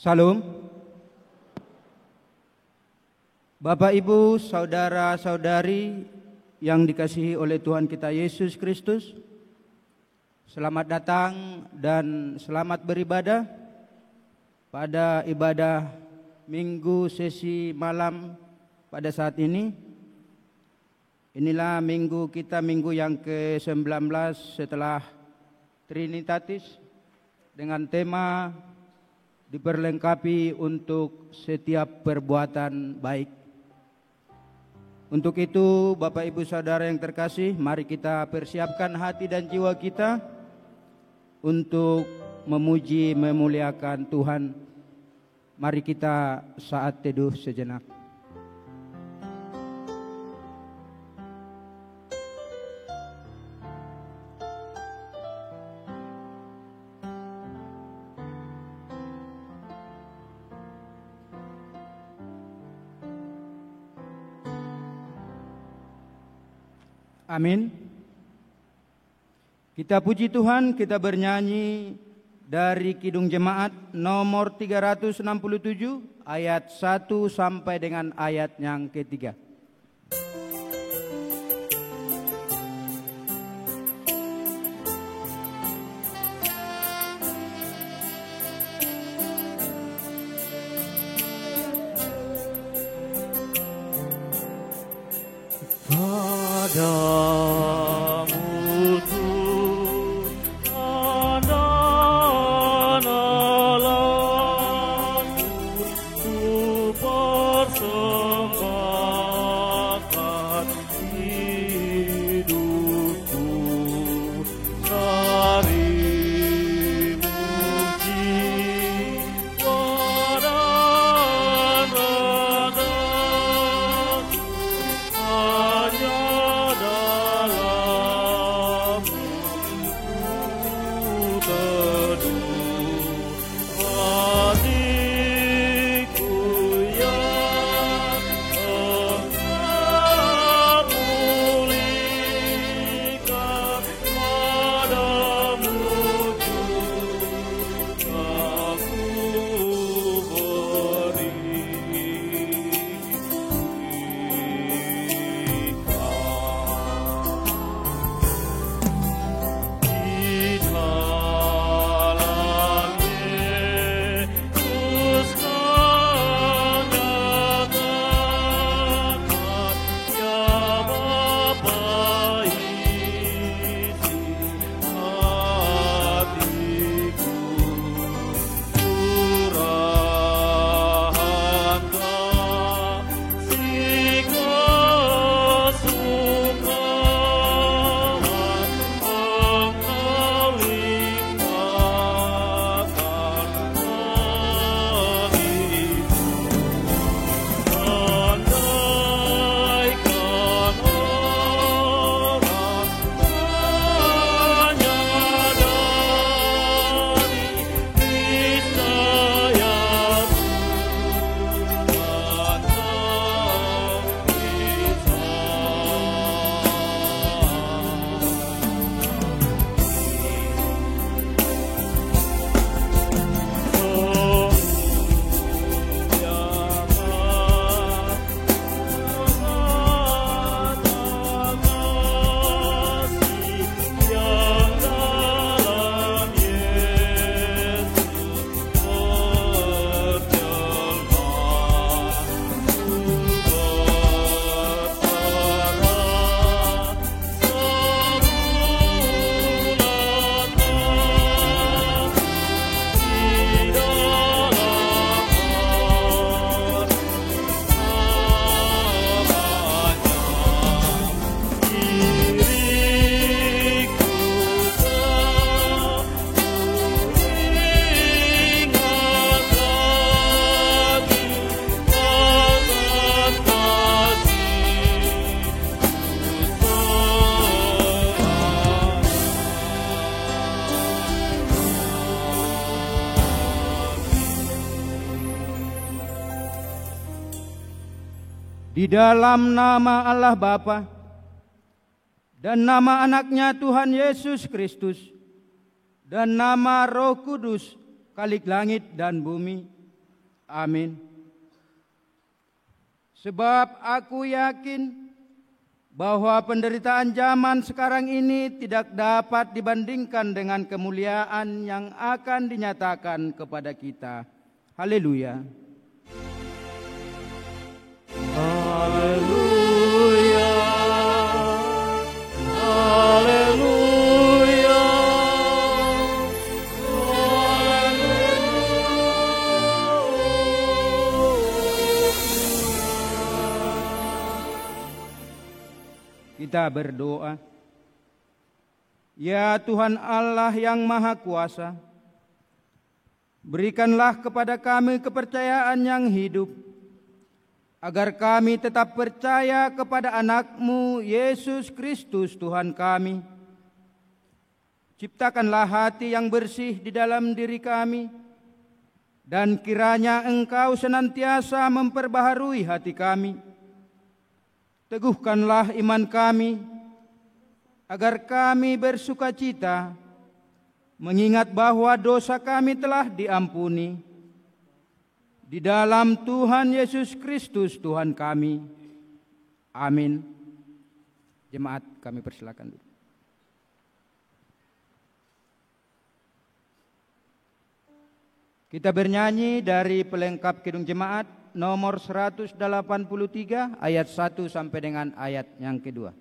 Salam. Bapak, Ibu, saudara-saudari yang dikasihi oleh Tuhan kita Yesus Kristus, selamat datang dan selamat beribadah pada ibadah Minggu sesi malam pada saat ini. Inilah minggu kita, minggu yang ke-19 setelah Trinitatis, dengan tema diperlengkapi untuk setiap perbuatan baik. Untuk itu, Bapak Ibu Saudara yang terkasih, mari kita persiapkan hati dan jiwa kita untuk memuji memuliakan Tuhan. Mari kita saat teduh sejenak. Amin. Kita puji Tuhan, kita bernyanyi dari Kidung Jemaat nomor 367 ayat 1 sampai dengan ayat yang ketiga. Di dalam nama Allah Bapa dan nama anaknya Tuhan Yesus Kristus dan nama Roh Kudus, Khalik langit dan bumi, Amin. Sebab aku yakin bahwa penderitaan zaman sekarang ini tidak dapat dibandingkan dengan kemuliaan yang akan dinyatakan kepada kita. Haleluya. Haleluya. Haleluya. Kita berdoa. Ya Tuhan Allah yang Maha Kuasa, berikanlah kepada kami kepercayaan yang hidup, agar kami tetap percaya kepada anak-Mu Yesus Kristus Tuhan kami. Ciptakanlah hati yang bersih di dalam diri kami, dan kiranya Engkau senantiasa memperbaharui hati kami. Teguhkanlah iman kami, agar kami bersukacita, mengingat bahwa dosa kami telah diampuni di dalam Tuhan Yesus Kristus Tuhan kami. Amin. Jemaat, kami persilakan dulu. Kita bernyanyi dari pelengkap Kidung Jemaat nomor 183 ayat 1 sampai dengan ayat yang kedua.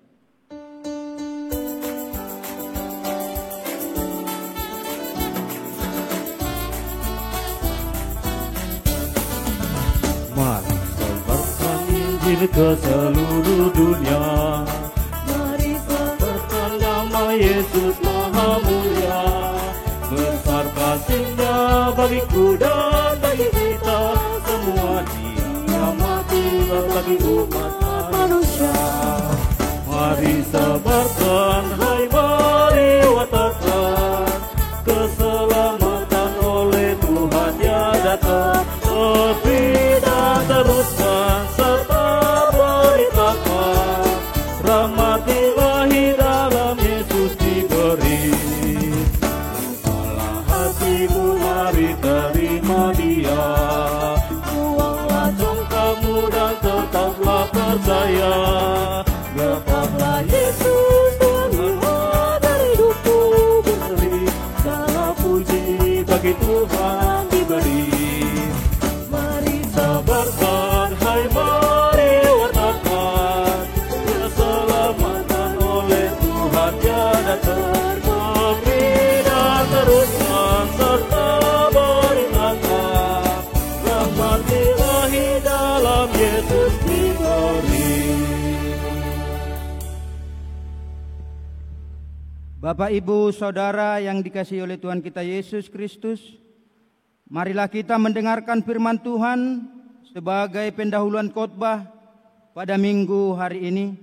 Mari sebarkan Injil ke seluruh dunia. Mari sebarkan nama Yesus Maha Mulia. Besar kasih-Nya bagiku dan bagi kita semua. Dia mati bagi umat manusia. Mari sebarkan, hai mari watakan, keselamatan oleh Tuhan ya datang. Tepi dan teruskan serta beritakan, rahmat ilahi dalam Yesus diberi. Bukalah hatimu, mari terima Dia. Buanglah congkakmu dan tetaplah percaya. Tetaplah Yesus Tuhan dari hidupku beri. Segala puji bagi Tuhan diberi. Sebarkan, hai mari wartakan, keselamatan oleh Tuhan ya datang. Beri dan teruskan serta beritakan, rahmat ilahi dalam Yesus diberi. Bapak, Ibu, Saudara yang dikasihi oleh Tuhan kita Yesus Kristus, marilah kita mendengarkan firman Tuhan sebagai pendahuluan khotbah pada minggu hari ini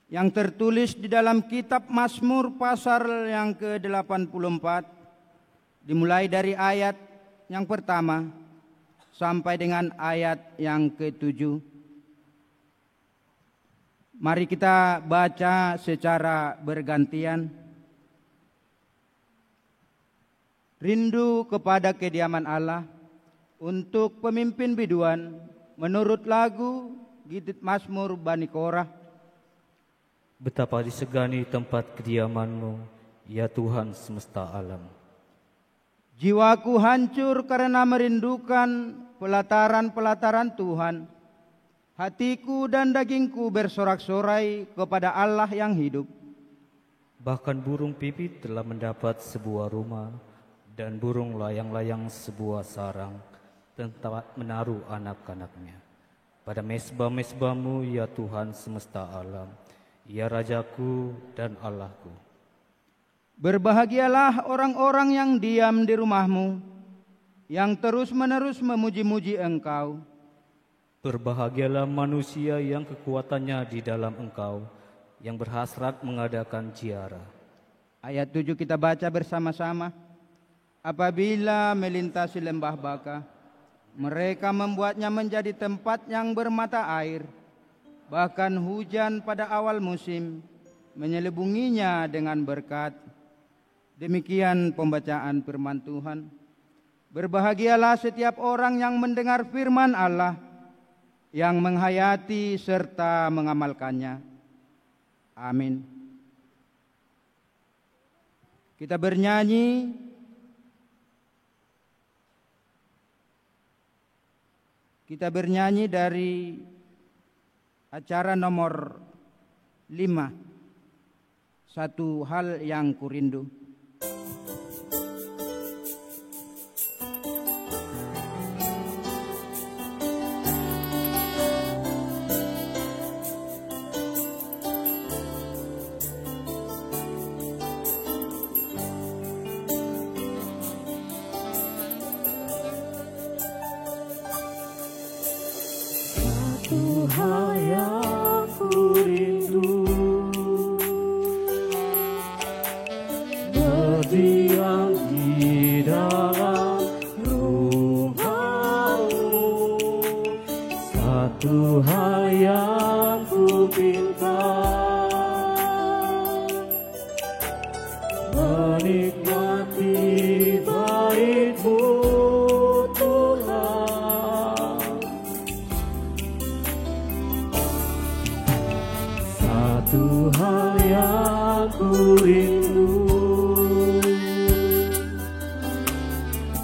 yang tertulis di dalam kitab Mazmur pasal yang ke-84, dimulai dari ayat yang pertama sampai dengan ayat yang ke-7. Mari kita baca secara bergantian. Rindu kepada kediaman Allah untuk pemimpin biduan menurut lagu Gidit Mazmur Bani Korah. Betapa disegani tempat kediaman-Mu, ya Tuhan semesta alam. Jiwaku hancur karena merindukan pelataran-pelataran Tuhan. Hatiku dan dagingku bersorak-sorai kepada Allah yang hidup. Bahkan burung pipit telah mendapat sebuah rumah, dan burung layang-layang sebuah sarang, tempat menaruh anak-anaknya. Pada mezbah-mezbah-Mu, ya Tuhan semesta alam, ya Rajaku dan Allahku. Berbahagialah orang-orang yang diam di rumah-Mu, yang terus-menerus memuji-muji Engkau. Berbahagialah manusia yang kekuatannya di dalam Engkau, yang berhasrat mengadakan ziarah. Ayat 7 kita baca bersama-sama. Apabila melintasi lembah Baka, mereka membuatnya menjadi tempat yang bermata air. Bahkan hujan pada awal musim menyelubunginya dengan berkat. Demikian pembacaan firman Tuhan. Berbahagialah setiap orang yang mendengar firman Allah, yang menghayati serta mengamalkannya. Amin. Kita bernyanyi dari acara nomor 5, Satu Hal Yang Kurindu. Tuhan yang kurindu, berdiam di dalam rumah-Mu. Satu hal yang ku pinta, menikmati bait-Mu. Satu hal yang ku rindu,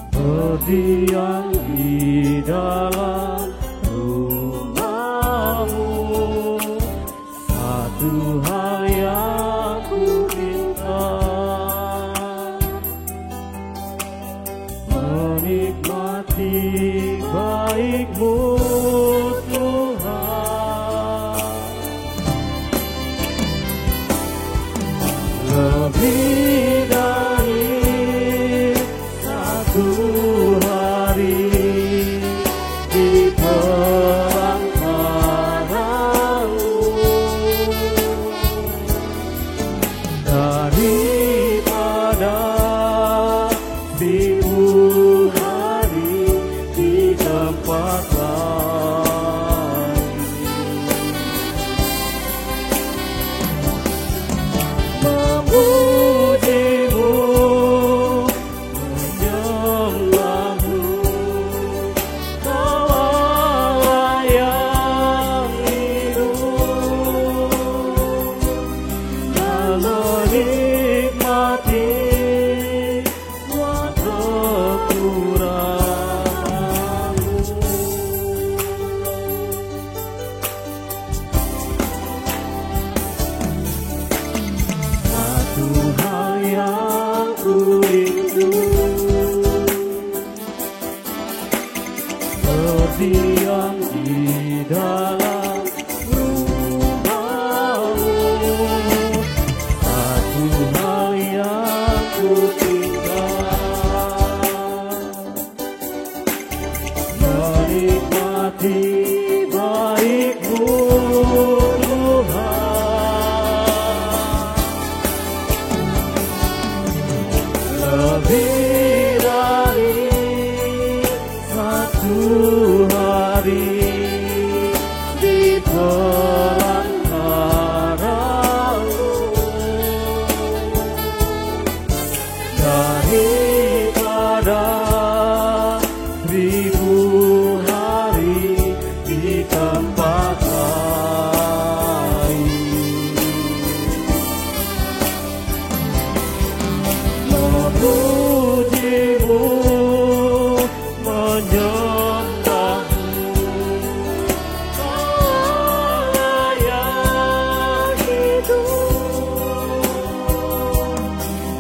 berdiam di dalam rumah-Mu. Satu hal yang ku minta, menikmati baik-Mu. Lebih dari satu hari di perantara-Mu, daripada 1000 hari di tempat lain. Memuji-Mu, menyembah-Mu, Kau Allah yang hidup, dan menikmati semua kekurangan-Mu. Satu hal yang ku rindu, berdiam di dalam rumah-Mu. Satu hal yang ku cinta, menikmati baik-Mu Tuhan. Lebih dari satu hari di perantara-Mu, daripada 1000 hari di tempat lain. Memuji-Mu, menyembah-Mu, Kau Allah yang hidup,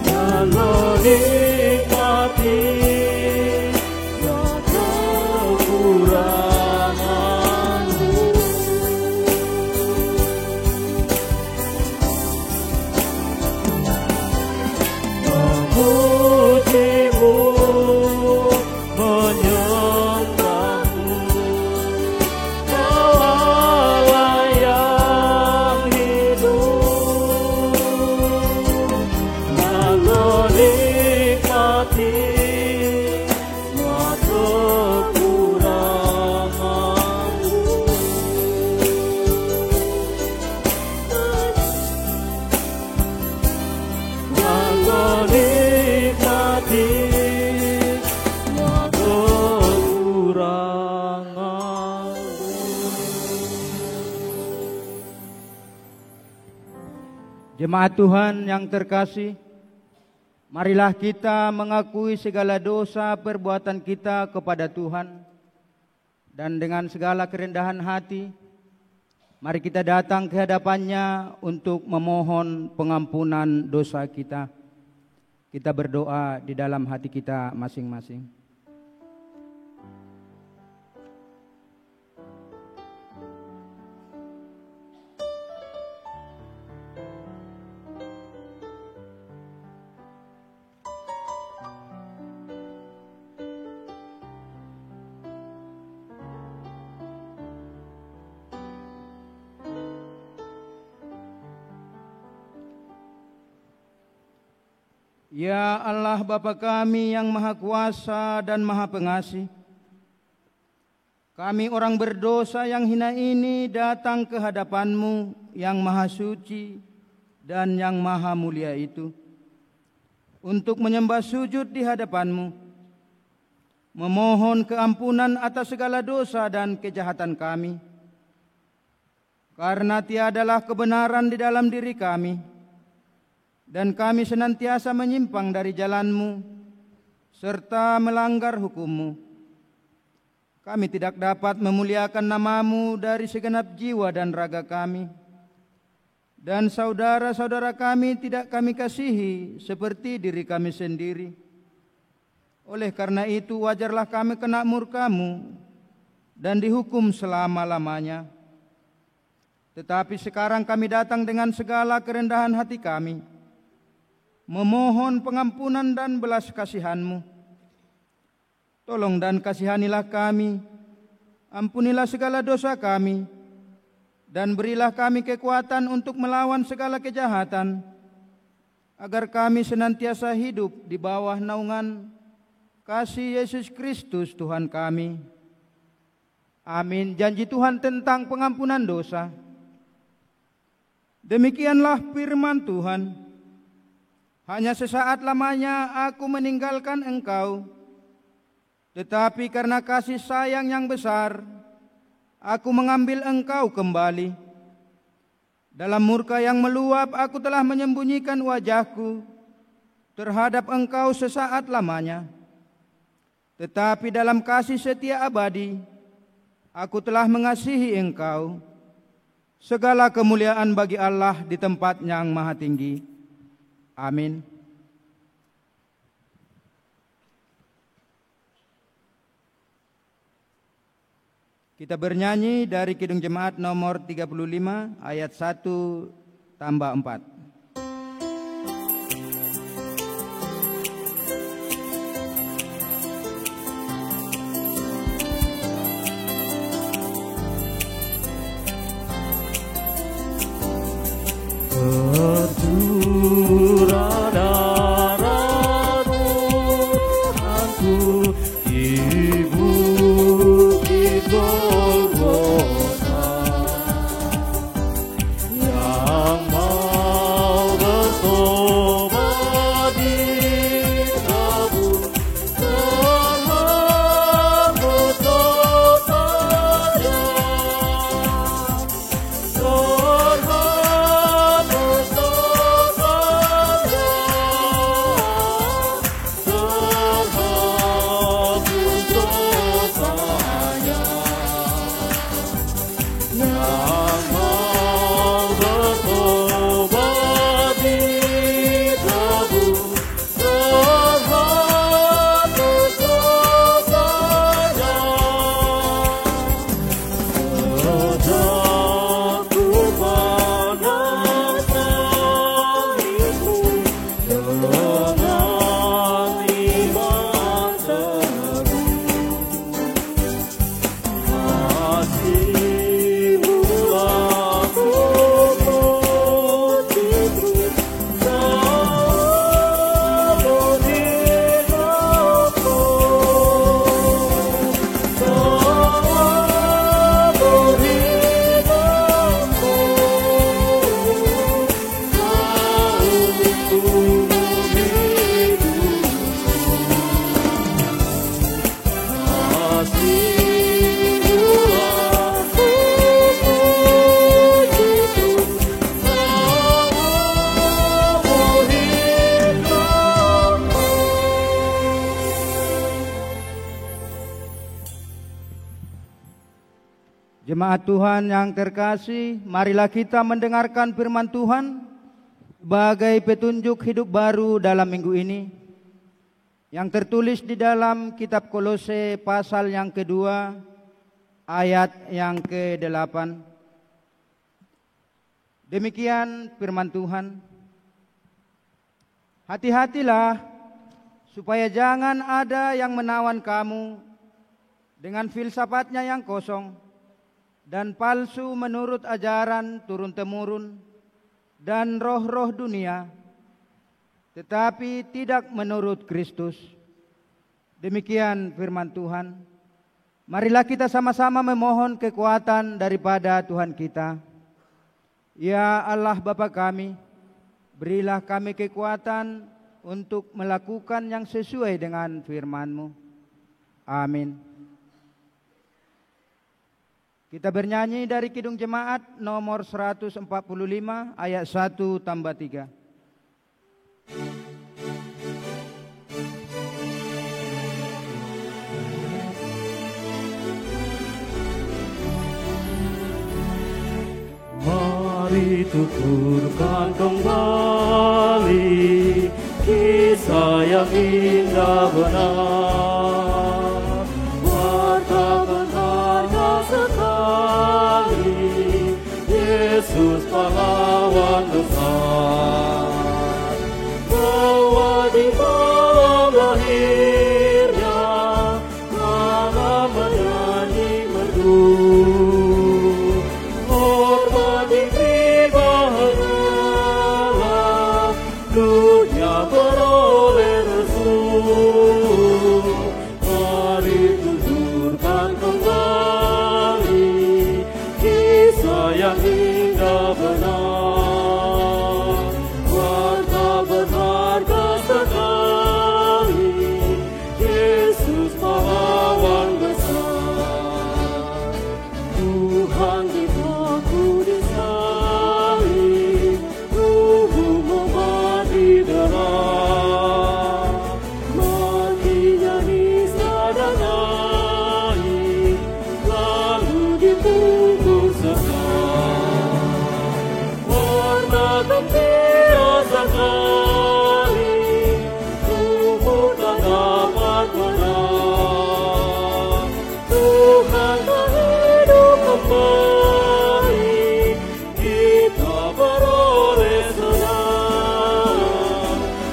dan menikmati semua kekurangan-Mu. Memuji-Mu, menyembah-Mu, Kau Allah yang hidup, dan menikmati semua kekurangan-Mu. Dan menikmati semua Jemaat Tuhan yang terkasih, marilah kita mengakui segala dosa perbuatan kita kepada Tuhan, dan dengan segala kerendahan hati, mari kita datang ke hadapan-Nya untuk memohon pengampunan dosa kita. Kita berdoa di dalam hati kita masing-masing. Ya Allah Bapa kami yang Maha Kuasa dan Maha Pengasih, kami orang berdosa yang hina ini datang ke hadapan-Mu yang Maha Suci dan yang Maha Mulia itu, untuk menyembah sujud di hadapan-Mu, memohon keampunan atas segala dosa dan kejahatan kami, karena tiadalah kebenaran di dalam diri kami, dan kami senantiasa menyimpang dari jalan-Mu serta melanggar hukum-Mu. Kami tidak dapat memuliakan nama-Mu dari segenap jiwa dan raga kami, dan saudara-saudara kami tidak kami kasihi seperti diri kami sendiri. Oleh karena itu wajarlah kami kena murka-Mu dan dihukum selama-lamanya. Tetapi sekarang kami datang dengan segala kerendahan hati kami, memohon pengampunan dan belas kasihan-Mu. Tolong dan kasihanilah kami, ampunilah segala dosa kami, dan berilah kami kekuatan untuk melawan segala kejahatan, agar kami senantiasa hidup di bawah naungan kasih Yesus Kristus Tuhan kami. Amin. Janji Tuhan tentang pengampunan dosa. Demikianlah firman Tuhan. Hanya sesaat lamanya aku meninggalkan engkau, tetapi karena kasih sayang yang besar, aku mengambil engkau kembali. Dalam murka yang meluap, aku telah menyembunyikan wajahku terhadap engkau sesaat lamanya. Tetapi dalam kasih setia abadi, aku telah mengasihi engkau. Segala kemuliaan bagi Allah di tempat yang maha tinggi. Amin. Kita bernyanyi dari Kidung Jemaat nomor 35 ayat 1 tambah 4. Jemaat Tuhan yang terkasih, marilah kita mendengarkan firman Tuhan sebagai petunjuk hidup baru dalam minggu ini yang tertulis di dalam kitab Kolose pasal yang kedua ayat yang ke-8. Demikian firman Tuhan. Hati-hatilah supaya jangan ada yang menawan kamu dengan filsafatnya yang kosong dan palsu menurut ajaran turun-temurun dan roh-roh dunia, tetapi tidak menurut Kristus. Demikian firman Tuhan. Marilah kita sama-sama memohon kekuatan daripada Tuhan kita. Ya Allah Bapa kami, berilah kami kekuatan untuk melakukan yang sesuai dengan firman-Mu. Amin. Kita bernyanyi dari Kidung Jemaat nomor 145 ayat 1 tambah 3. Mari tuturkan kembali kisah yang indah benar, warta berharga sekali, Yesus pahlawan besar, bahwa di malam lahirnya malam menyanyi merdu, hormat diberi bahagia, dunia beroleh restu. Mari tuturkan kembali kisah yang indah benar, warta berharga sekali, Yesus pahlawan besar. Tuhan Bapa disalib, tubuh mati darah, matinya disadari, lalu dipukul sekali. Warna gembira sekali, tubuh tak dapat menang. Tuhan telah hidup kembali, kita beroleh senang.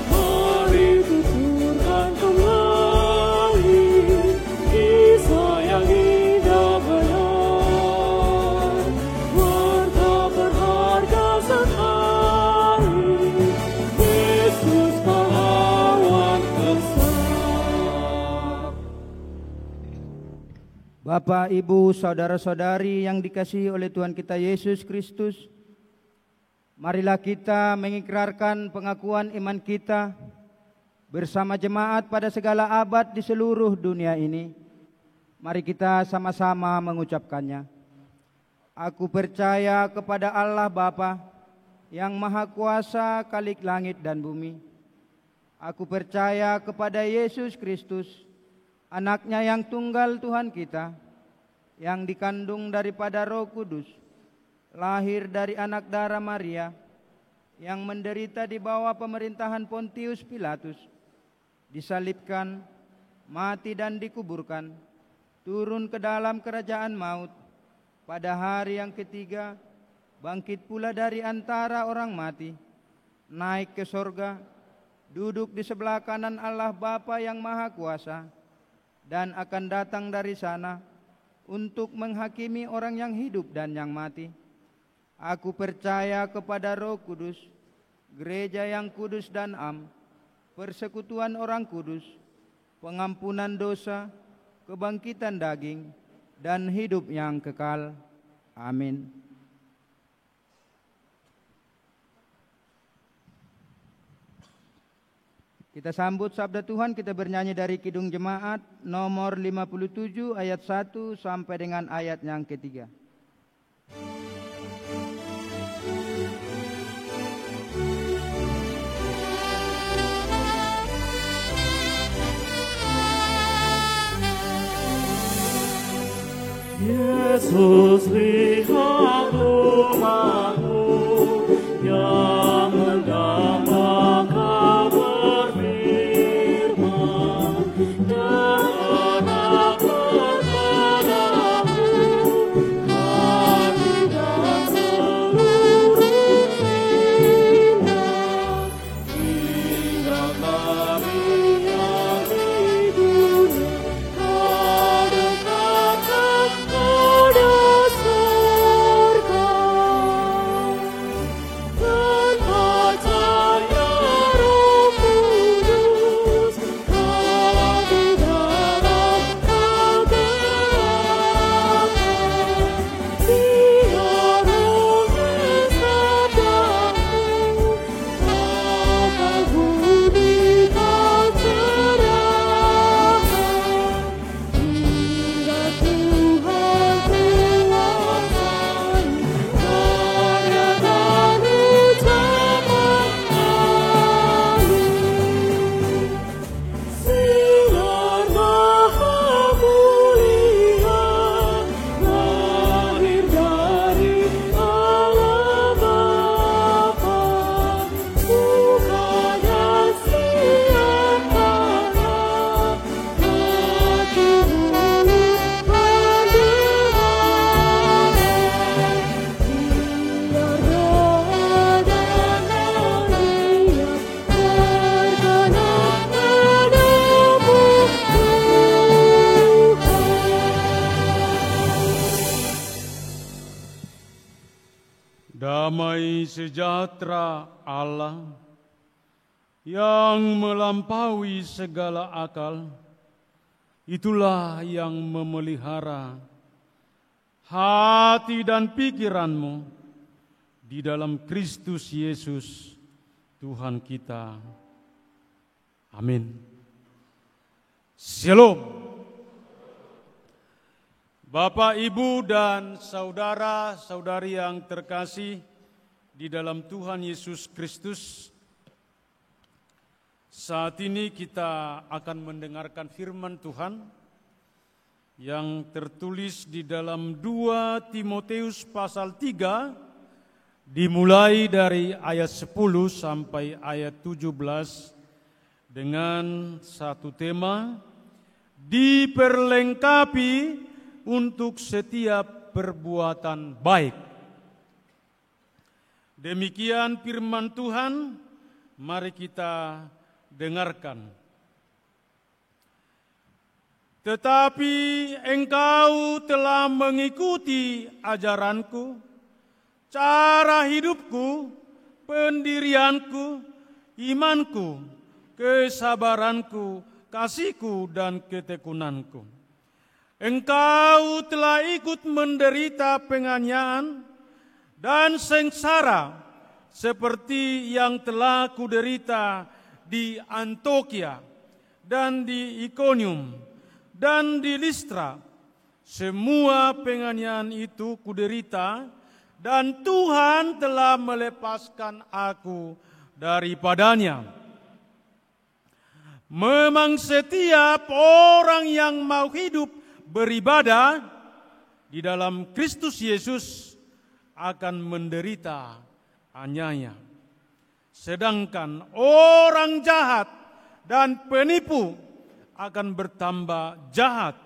Mari tuturkan kembali kisah yang indah benar, warta berharga sekali, Yesus pahlawan besar. Bapak, Ibu, saudara-saudari yang dikasihi oleh Tuhan kita Yesus Kristus, marilah kita mengikrarkan pengakuan iman kita bersama jemaat pada segala abad di seluruh dunia ini. Mari kita sama-sama mengucapkannya. Aku percaya kepada Allah Bapa yang Maha Kuasa Khalik langit dan bumi. Aku percaya kepada Yesus Kristus, Anaknya yang tunggal Tuhan kita, yang dikandung daripada Roh Kudus, lahir dari anak darah Maria, yang menderita di bawah pemerintahan Pontius Pilatus, disalibkan, mati dan dikuburkan, turun ke dalam kerajaan maut, pada hari yang ketiga bangkit pula dari antara orang mati, naik ke sorga, duduk di sebelah kanan Allah Bapa yang Maha Kuasa, dan akan datang dari sana untuk menghakimi orang yang hidup dan yang mati. Aku percaya kepada Roh Kudus, gereja yang kudus dan am, persekutuan orang kudus, pengampunan dosa, kebangkitan daging, dan hidup yang kekal. Amin. Kita sambut sabda Tuhan, kita bernyanyi dari Kidung Jemaat nomor 57 ayat 1 sampai dengan ayat yang ketiga. Yesus Yesus, lihat umat-Mu yang mendapat kabar firman dan anak padamu hati dan seluruh indah. Ingat kami yang di dunia, kau dekatkan pada surga. Percaya Roh Kudus, kau di dalam kegelapan. Biar Roh bersabdamu, maka bunyikan cerahan. Hingga Tuhan kuasai karya dan ucapan kami. Sinar Maha Mulia lahir dari Allah Bapa, bukannya siapanya hati bulu pendengaran. Biar doa dan haleluya terkenang padamu Tuhan. Damai sejahtera Allah yang melampaui segala akal, itulah yang memelihara hati dan pikiranmu di dalam Kristus Yesus Tuhan kita. Amin. Shalom. Bapak, Ibu, dan saudara-saudari yang terkasih di dalam Tuhan Yesus Kristus, saat ini kita akan mendengarkan firman Tuhan yang tertulis di dalam 2 Timotius pasal 3, dimulai dari ayat 10 sampai ayat 17 dengan satu tema, diperlengkapi untuk setiap perbuatan baik. Demikian firman Tuhan, mari kita dengarkan. Tetapi engkau telah mengikuti ajaranku, cara hidupku, pendirianku, imanku, kesabaranku, kasihku, dan ketekunanku. Engkau telah ikut menderita penganiayaan dan sengsara seperti yang telah kuderita di Antiokhia dan di Ikonium dan di Listra. Semua penganiayaan itu kuderita dan Tuhan telah melepaskan aku daripadanya. Memang setiap orang yang mau hidup beribadah di dalam Kristus Yesus akan menderita aniaya. Sedangkan orang jahat dan penipu akan bertambah jahat.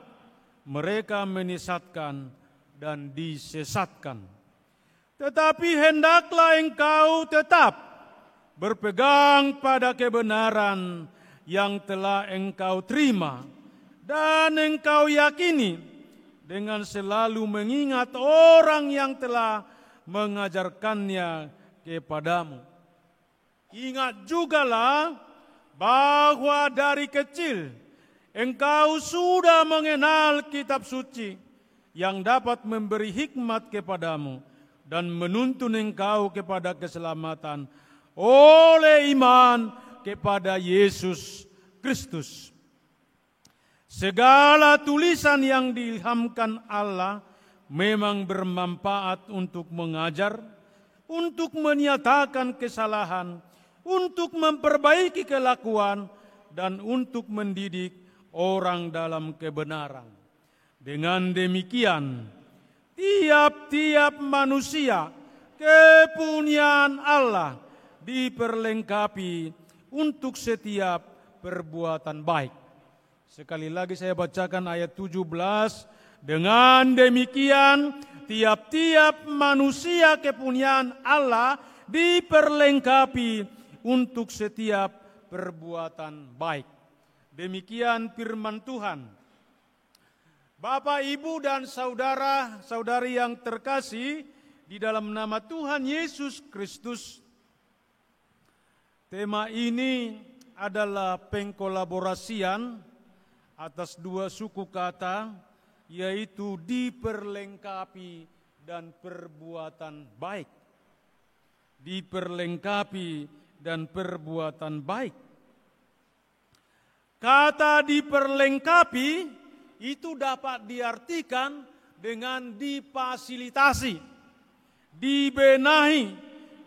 Mereka menyesatkan dan disesatkan. Tetapi hendaklah engkau tetap berpegang pada kebenaran yang telah engkau terima dan engkau yakini, dengan selalu mengingat orang yang telah mengajarkannya kepadamu. Ingat jugalah bahwa dari kecil engkau sudah mengenal kitab suci yang dapat memberi hikmat kepadamu dan menuntun engkau kepada keselamatan oleh iman kepada Yesus Kristus. Segala tulisan yang diilhamkan Allah memang bermanfaat untuk mengajar, untuk menyatakan kesalahan, untuk memperbaiki kelakuan, dan untuk mendidik orang dalam kebenaran. Dengan demikian, tiap-tiap manusia kepunyaan Allah diperlengkapi untuk setiap perbuatan baik. Sekali lagi saya bacakan ayat 17. Dengan demikian tiap-tiap manusia kepunyaan Allah diperlengkapi untuk setiap perbuatan baik. Demikian firman Tuhan. Bapak, Ibu, dan saudara-saudari yang terkasih di dalam nama Tuhan Yesus Kristus, tema ini adalah pengkolaborasian atas dua suku kata, yaitu diperlengkapi dan perbuatan baik. Diperlengkapi dan perbuatan baik. Kata diperlengkapi itu dapat diartikan dengan difasilitasi, dibenahi,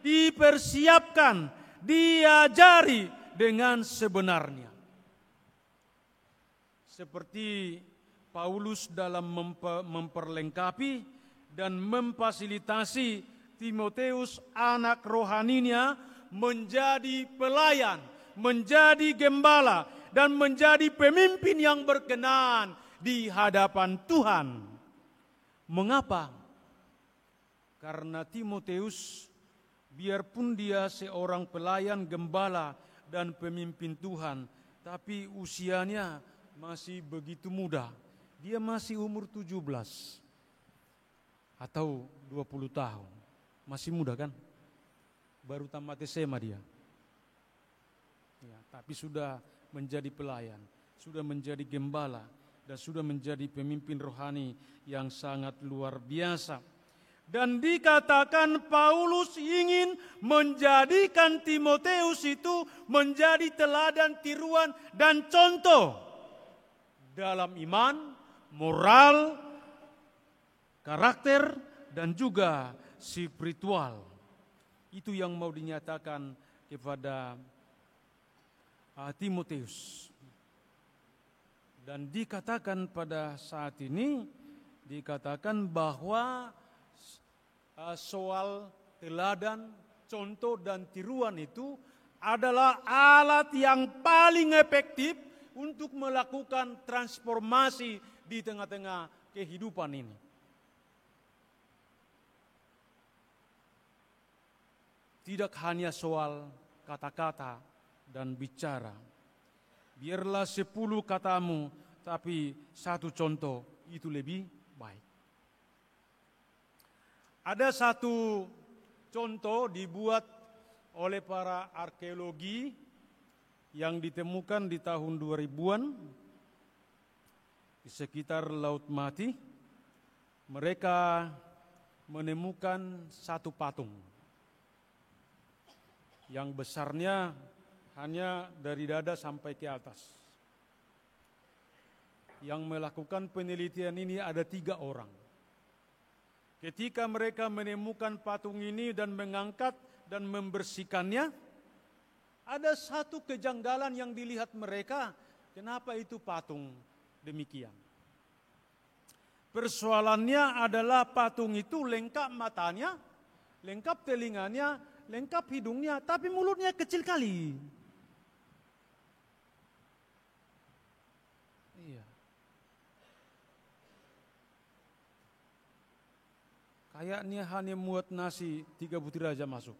dipersiapkan, diajari dengan sebenarnya. Seperti Paulus dalam memperlengkapi dan memfasilitasi Timoteus anak rohaninya menjadi pelayan, menjadi gembala, dan menjadi pemimpin yang berkenan di hadapan Tuhan. Mengapa? Karena Timoteus, biarpun dia seorang pelayan, gembala, dan pemimpin Tuhan, tapi usianya masih begitu muda. Dia masih umur 17 atau 20 tahun. Masih muda kan? Baru tamat SMA dia. Ya, tapi sudah menjadi pelayan, sudah menjadi gembala, dan sudah menjadi pemimpin rohani yang sangat luar biasa. Dan dikatakan Paulus ingin menjadikan Timoteus itu menjadi teladan, tiruan, dan contoh dalam iman, moral, karakter, dan juga spiritual. Itu yang mau dinyatakan kepada Timoteus. Dan dikatakan pada saat ini, dikatakan bahwa soal teladan, contoh, dan tiruan itu adalah alat yang paling efektif untuk melakukan transformasi di tengah-tengah kehidupan ini. Tidak hanya soal kata-kata dan bicara. Biarlah 10 katamu, tapi 1 contoh itu lebih baik. Ada satu contoh dibuat oleh para arkeologi yang ditemukan di tahun 2000-an di sekitar Laut Mati. Mereka menemukan satu patung yang besarnya hanya dari dada sampai ke atas. Yang melakukan penelitian ini ada 3 orang. Ketika mereka menemukan patung ini dan mengangkat dan membersihkannya, ada satu kejanggalan yang dilihat mereka. Kenapa itu patung demikian? Persoalannya adalah patung itu lengkap matanya, lengkap telinganya, lengkap hidungnya, tapi mulutnya kecil kali. Iya. Kayaknya hanya muat nasi 3 butir aja masuk.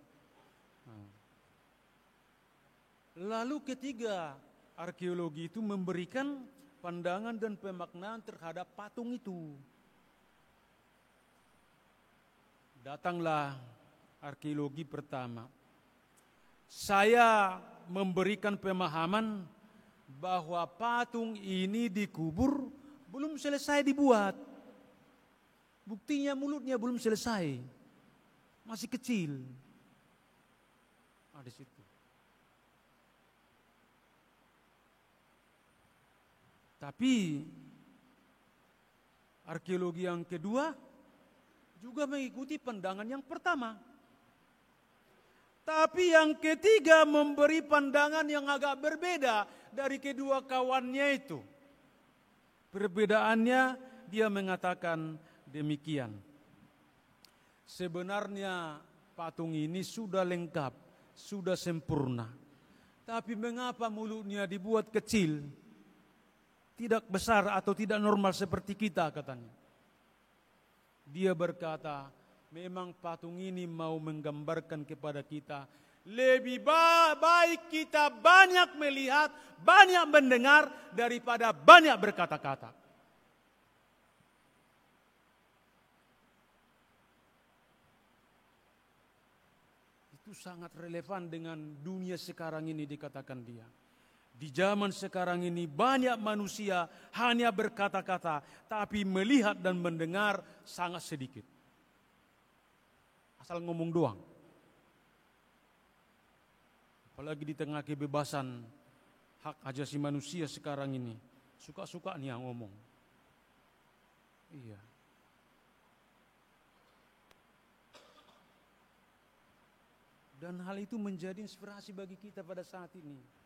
Lalu ketiga, arkeologi itu memberikan pandangan dan pemaknaan terhadap patung itu. Datanglah arkeologi pertama. Saya memberikan pemahaman bahwa patung ini dikubur belum selesai dibuat. Buktinya mulutnya belum selesai. Masih kecil. Di situ. Tapi arkeologi yang kedua juga mengikuti pandangan yang pertama. Tapi yang ketiga memberi pandangan yang agak berbeda dari kedua kawannya itu. Perbedaannya dia mengatakan demikian. Sebenarnya patung ini sudah lengkap, sudah sempurna. Tapi mengapa mulutnya dibuat kecil? Tidak besar atau tidak normal seperti kita katanya. Dia berkata, memang patung ini mau menggambarkan kepada kita, lebih baik kita banyak melihat, banyak mendengar daripada banyak berkata-kata. Itu sangat relevan dengan dunia sekarang ini, dikatakan dia. Di zaman sekarang ini banyak manusia hanya berkata-kata, tapi melihat dan mendengar sangat sedikit. Asal ngomong doang. Apalagi di tengah kebebasan hak asasi manusia sekarang ini, suka-suka nih yang ngomong. Iya. Dan hal itu menjadi inspirasi bagi kita pada saat ini.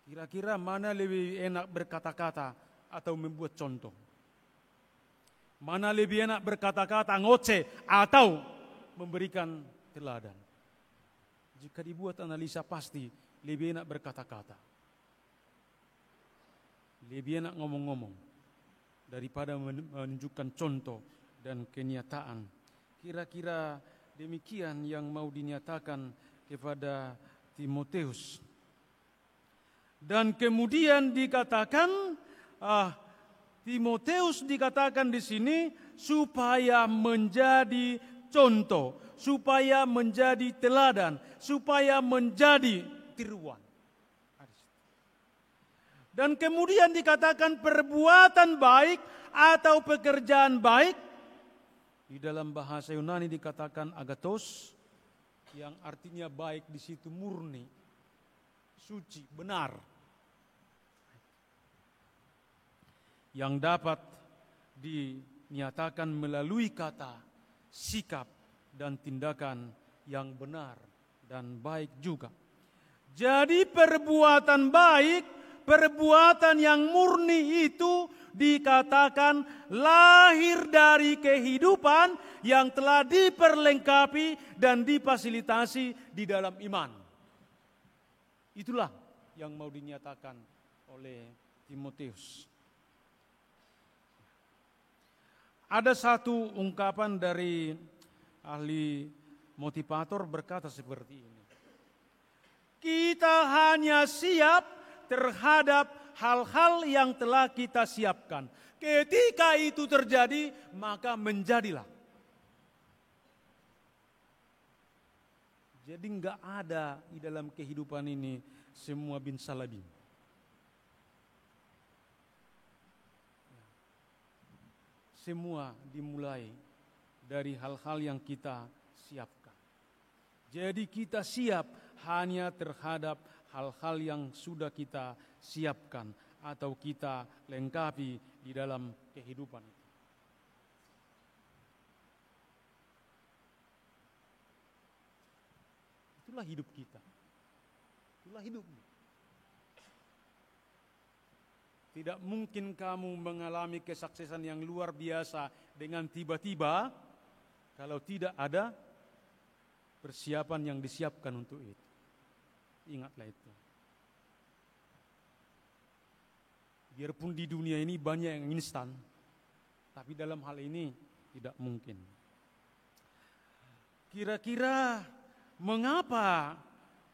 Kira-kira mana lebih enak berkata-kata atau membuat contoh? Mana lebih enak berkata-kata ngoceh atau memberikan teladan? Jika dibuat analisa pasti lebih enak berkata-kata. Lebih enak ngomong-ngomong daripada menunjukkan contoh dan kenyataan. Kira-kira demikian yang mau dinyatakan kepada Timotius. Dan kemudian dikatakan, Timotius dikatakan di sini supaya menjadi contoh, supaya menjadi teladan, supaya menjadi tiruan. Dan kemudian dikatakan perbuatan baik atau pekerjaan baik. Di dalam bahasa Yunani dikatakan agathos, yang artinya baik di situ murni, suci, benar. Yang dapat dinyatakan melalui kata, sikap, dan tindakan yang benar dan baik juga. Jadi perbuatan baik, perbuatan yang murni itu dikatakan lahir dari kehidupan yang telah diperlengkapi dan difasilitasi di dalam iman. Itulah yang mau dinyatakan oleh Timotius. Ada satu ungkapan dari ahli motivator berkata seperti ini. Kita hanya siap terhadap hal-hal yang telah kita siapkan. Ketika itu terjadi, maka menjadilah. Jadi enggak ada di dalam kehidupan ini semua bin salabim. Semua dimulai dari hal-hal yang kita siapkan. Jadi kita siap hanya terhadap hal-hal yang sudah kita siapkan atau kita lengkapi di dalam kehidupan itu. Itulah hidup kita. Itulah hidupmu. Tidak mungkin kamu mengalami kesuksesan yang luar biasa dengan tiba-tiba kalau tidak ada persiapan yang disiapkan untuk itu. Ingatlah itu. Biarpun di dunia ini banyak yang instan, tapi dalam hal ini tidak mungkin. Kira-kira mengapa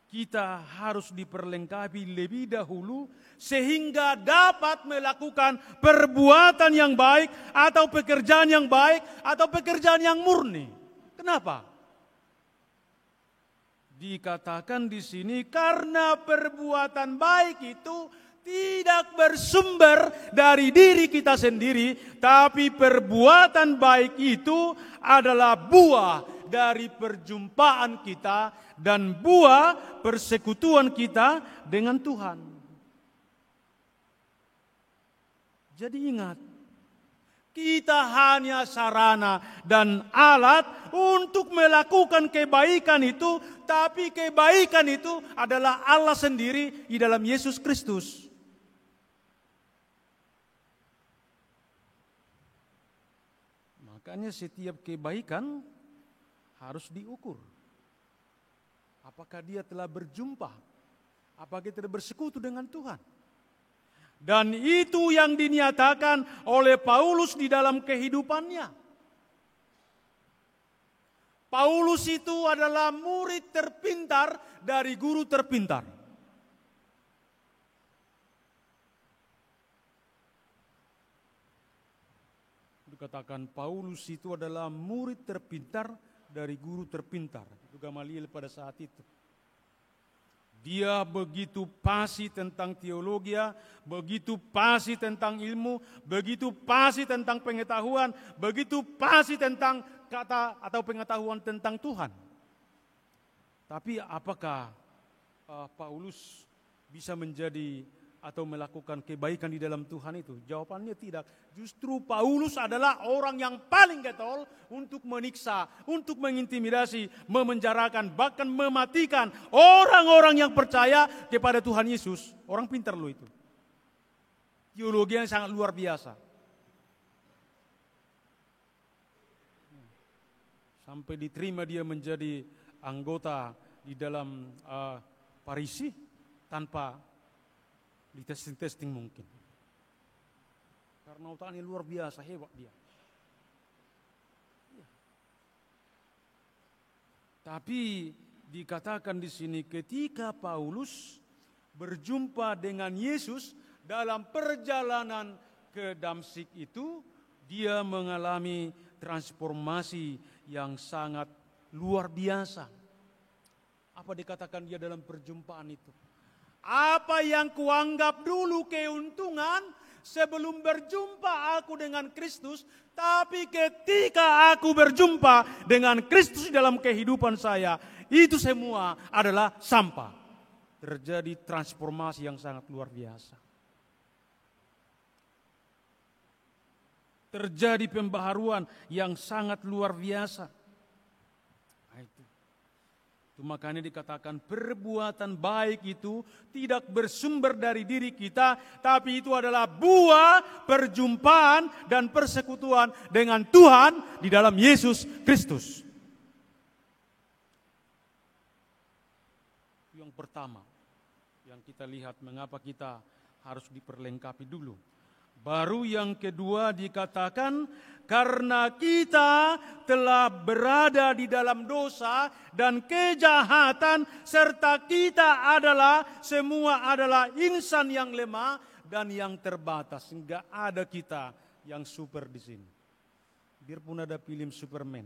kita harus diperlengkapi lebih dahulu sehingga dapat melakukan perbuatan yang baik atau pekerjaan yang baik atau pekerjaan yang murni? Kenapa? Dikatakan di sini karena perbuatan baik itu tidak bersumber dari diri kita sendiri, tapi perbuatan baik itu adalah buah dari perjumpaan kita dan buah persekutuan kita dengan Tuhan. Jadi ingat, kita hanya sarana dan alat untuk melakukan kebaikan itu, tapi kebaikan itu adalah Allah sendiri di dalam Yesus Kristus. Makanya setiap kebaikan harus diukur. Apakah dia telah berjumpa? Apakah dia telah bersekutu dengan Tuhan? Dan itu yang dinyatakan oleh Paulus di dalam kehidupannya. Paulus itu adalah murid terpintar dari guru terpintar. Dikatakan Paulus itu adalah murid terpintar dari guru terpintar. Itu Gamaliel pada saat itu. Dia begitu fasih tentang teologi, begitu fasih tentang ilmu, begitu fasih tentang pengetahuan, begitu fasih tentang kata atau pengetahuan tentang Tuhan. Tapi apakah Paulus bisa menjadi atau melakukan kebaikan di dalam Tuhan itu? Jawabannya tidak. Justru Paulus adalah orang yang paling getol untuk menyiksa, untuk mengintimidasi, memenjarakan, bahkan mematikan orang-orang yang percaya kepada Tuhan Yesus. Orang pintar loh itu. Teologi yang sangat luar biasa. Sampai diterima dia menjadi anggota di dalam Parisi tanpa di testing mungkin. Karena otaknya luar biasa, hebat dia. Ya. Tapi dikatakan di sini ketika Paulus berjumpa dengan Yesus dalam perjalanan ke Damsyik itu, dia mengalami transformasi yang sangat luar biasa. Apa dikatakan dia dalam perjumpaan itu? Apa yang kuanggap dulu keuntungan sebelum berjumpa aku dengan Kristus, tapi ketika aku berjumpa dengan Kristus dalam kehidupan saya, itu semua adalah sampah. Terjadi transformasi yang sangat luar biasa. Terjadi pembaharuan yang sangat luar biasa. Itu makanya dikatakan perbuatan baik itu tidak bersumber dari diri kita, tapi itu adalah buah perjumpaan dan persekutuan dengan Tuhan di dalam Yesus Kristus. Yang pertama yang kita lihat mengapa kita harus diperlengkapi dulu. Baru yang kedua dikatakan karena kita telah berada di dalam dosa dan kejahatan serta kita semua adalah insan yang lemah dan yang terbatas. Enggak ada kita yang super di sini. Biarpun ada film Superman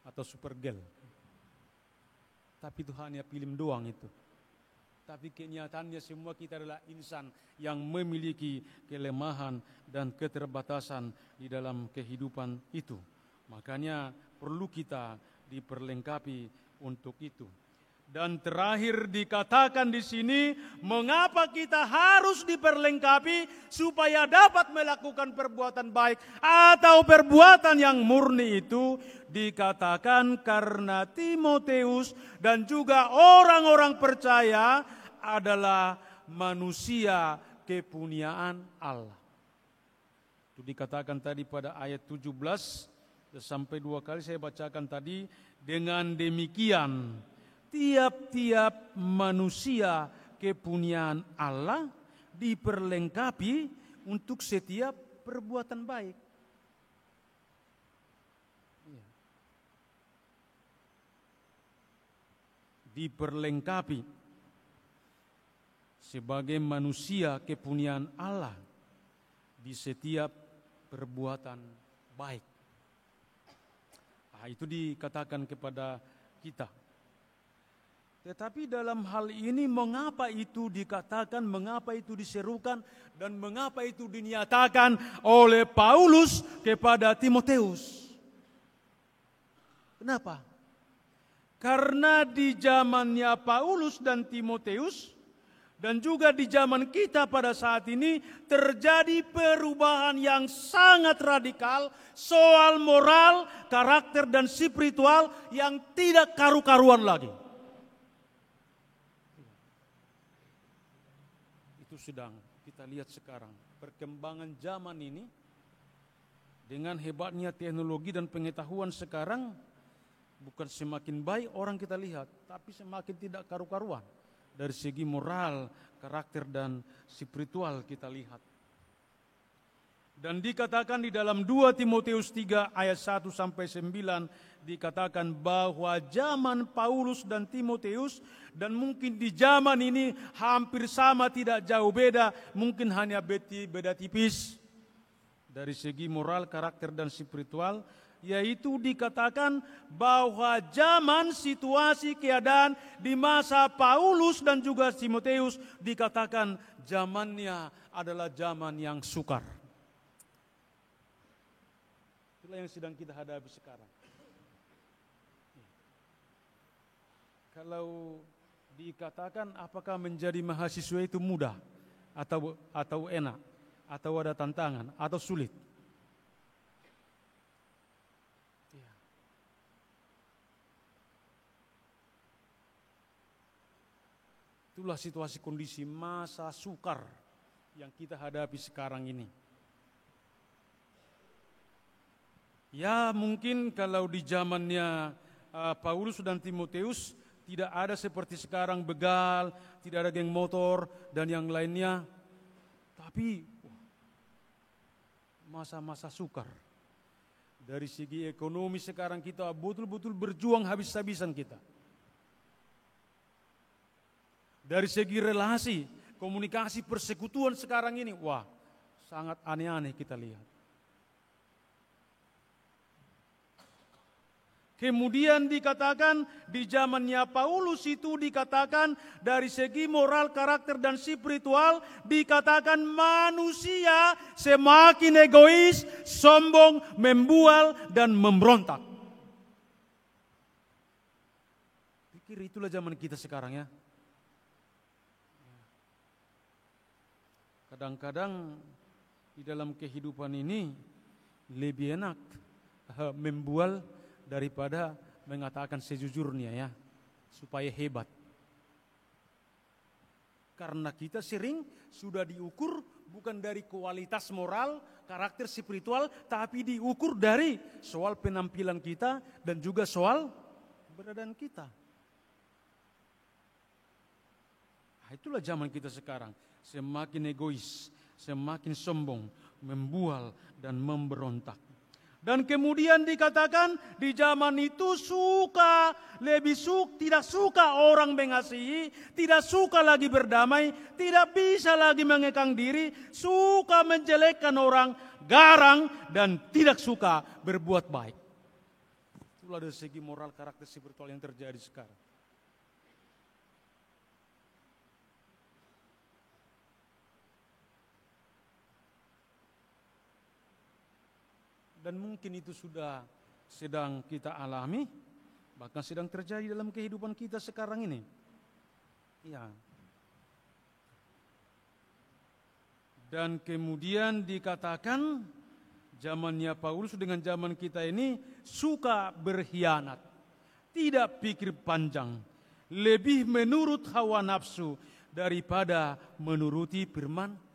atau Supergirl. Tapi itu hanya film doang itu. Tapi kenyataannya semua kita adalah insan yang memiliki kelemahan dan keterbatasan di dalam kehidupan itu. Makanya perlu kita diperlengkapi untuk itu. Dan terakhir dikatakan di sini, mengapa kita harus diperlengkapi supaya dapat melakukan perbuatan baik atau perbuatan yang murni itu, dikatakan karena Timoteus dan juga orang-orang percaya adalah manusia kepunyaan Allah. Itu dikatakan tadi pada ayat 17 sampai 2 kali saya bacakan tadi. Dengan demikian tiap-tiap manusia kepunyaan Allah diperlengkapi untuk setiap perbuatan baik. Diperlengkapi sebagai manusia kepunyaan Allah di setiap perbuatan baik. Itu dikatakan kepada kita. Tetapi dalam hal ini mengapa itu dikatakan, mengapa itu diserukan, dan mengapa itu dinyatakan oleh Paulus kepada Timoteus? Kenapa? Karena di zamannya Paulus dan Timoteus, dan juga di zaman kita pada saat ini terjadi perubahan yang sangat radikal soal moral, karakter dan spiritual yang tidak karu-karuan lagi. Itu sedang kita lihat sekarang perkembangan zaman ini Dengan hebatnya teknologi dan pengetahuan sekarang, bukan semakin baik orang kita lihat, tapi semakin tidak karu-karuan. Dari segi moral, karakter, dan spiritual kita lihat. Dan dikatakan di dalam 2 Timotius 3 ayat 1 sampai 9 dikatakan bahwa zaman Paulus dan Timotius, dan mungkin di zaman ini hampir sama, tidak jauh beda, mungkin hanya beda tipis dari segi moral, karakter, dan spiritual, yaitu dikatakan bahwa zaman, situasi, keadaan di masa Paulus dan juga Timotius dikatakan zamannya adalah zaman yang sukar. Itulah yang sedang kita hadapi sekarang. Kalau dikatakan apakah menjadi mahasiswa itu mudah atau enak, atau ada tantangan, atau sulit? Itulah situasi kondisi masa sukar yang kita hadapi sekarang ini. Ya, mungkin kalau di zamannya Paulus dan Timotius tidak ada seperti sekarang begal, tidak ada geng motor dan yang lainnya. Tapi masa-masa sukar. Dari segi ekonomi sekarang kita betul-betul berjuang habis-habisan kita. Dari segi relasi, komunikasi, persekutuan sekarang ini, wah, sangat aneh-aneh kita lihat. Kemudian dikatakan di zamannya Paulus itu dikatakan dari segi moral, karakter, dan spiritual dikatakan manusia semakin egois, sombong, membual, dan memberontak. Pikir itulah zaman kita sekarang ya. Kadang-kadang di dalam kehidupan ini lebih enak membual daripada mengatakan sejujurnya ya, supaya hebat. Karena kita sering sudah diukur bukan dari kualitas moral, karakter spiritual, tapi diukur dari soal penampilan kita dan juga soal keberadaan kita. Nah, itulah zaman kita sekarang, semakin egois, semakin sombong, membual, dan memberontak. Dan kemudian dikatakan di zaman itu tidak suka orang mengasihi, tidak suka lagi berdamai, tidak bisa lagi mengekang diri, suka menjelekkan orang, garang, dan tidak suka berbuat baik. Itulah dari segi moral, karakter, spiritual yang terjadi sekarang. Dan mungkin itu sudah sedang kita alami, bahkan sedang terjadi dalam kehidupan kita sekarang ini. Ya. Dan kemudian dikatakan zamannya Paulus dengan zaman kita ini suka berkhianat, tidak pikir panjang, lebih menurut hawa nafsu daripada menuruti firman.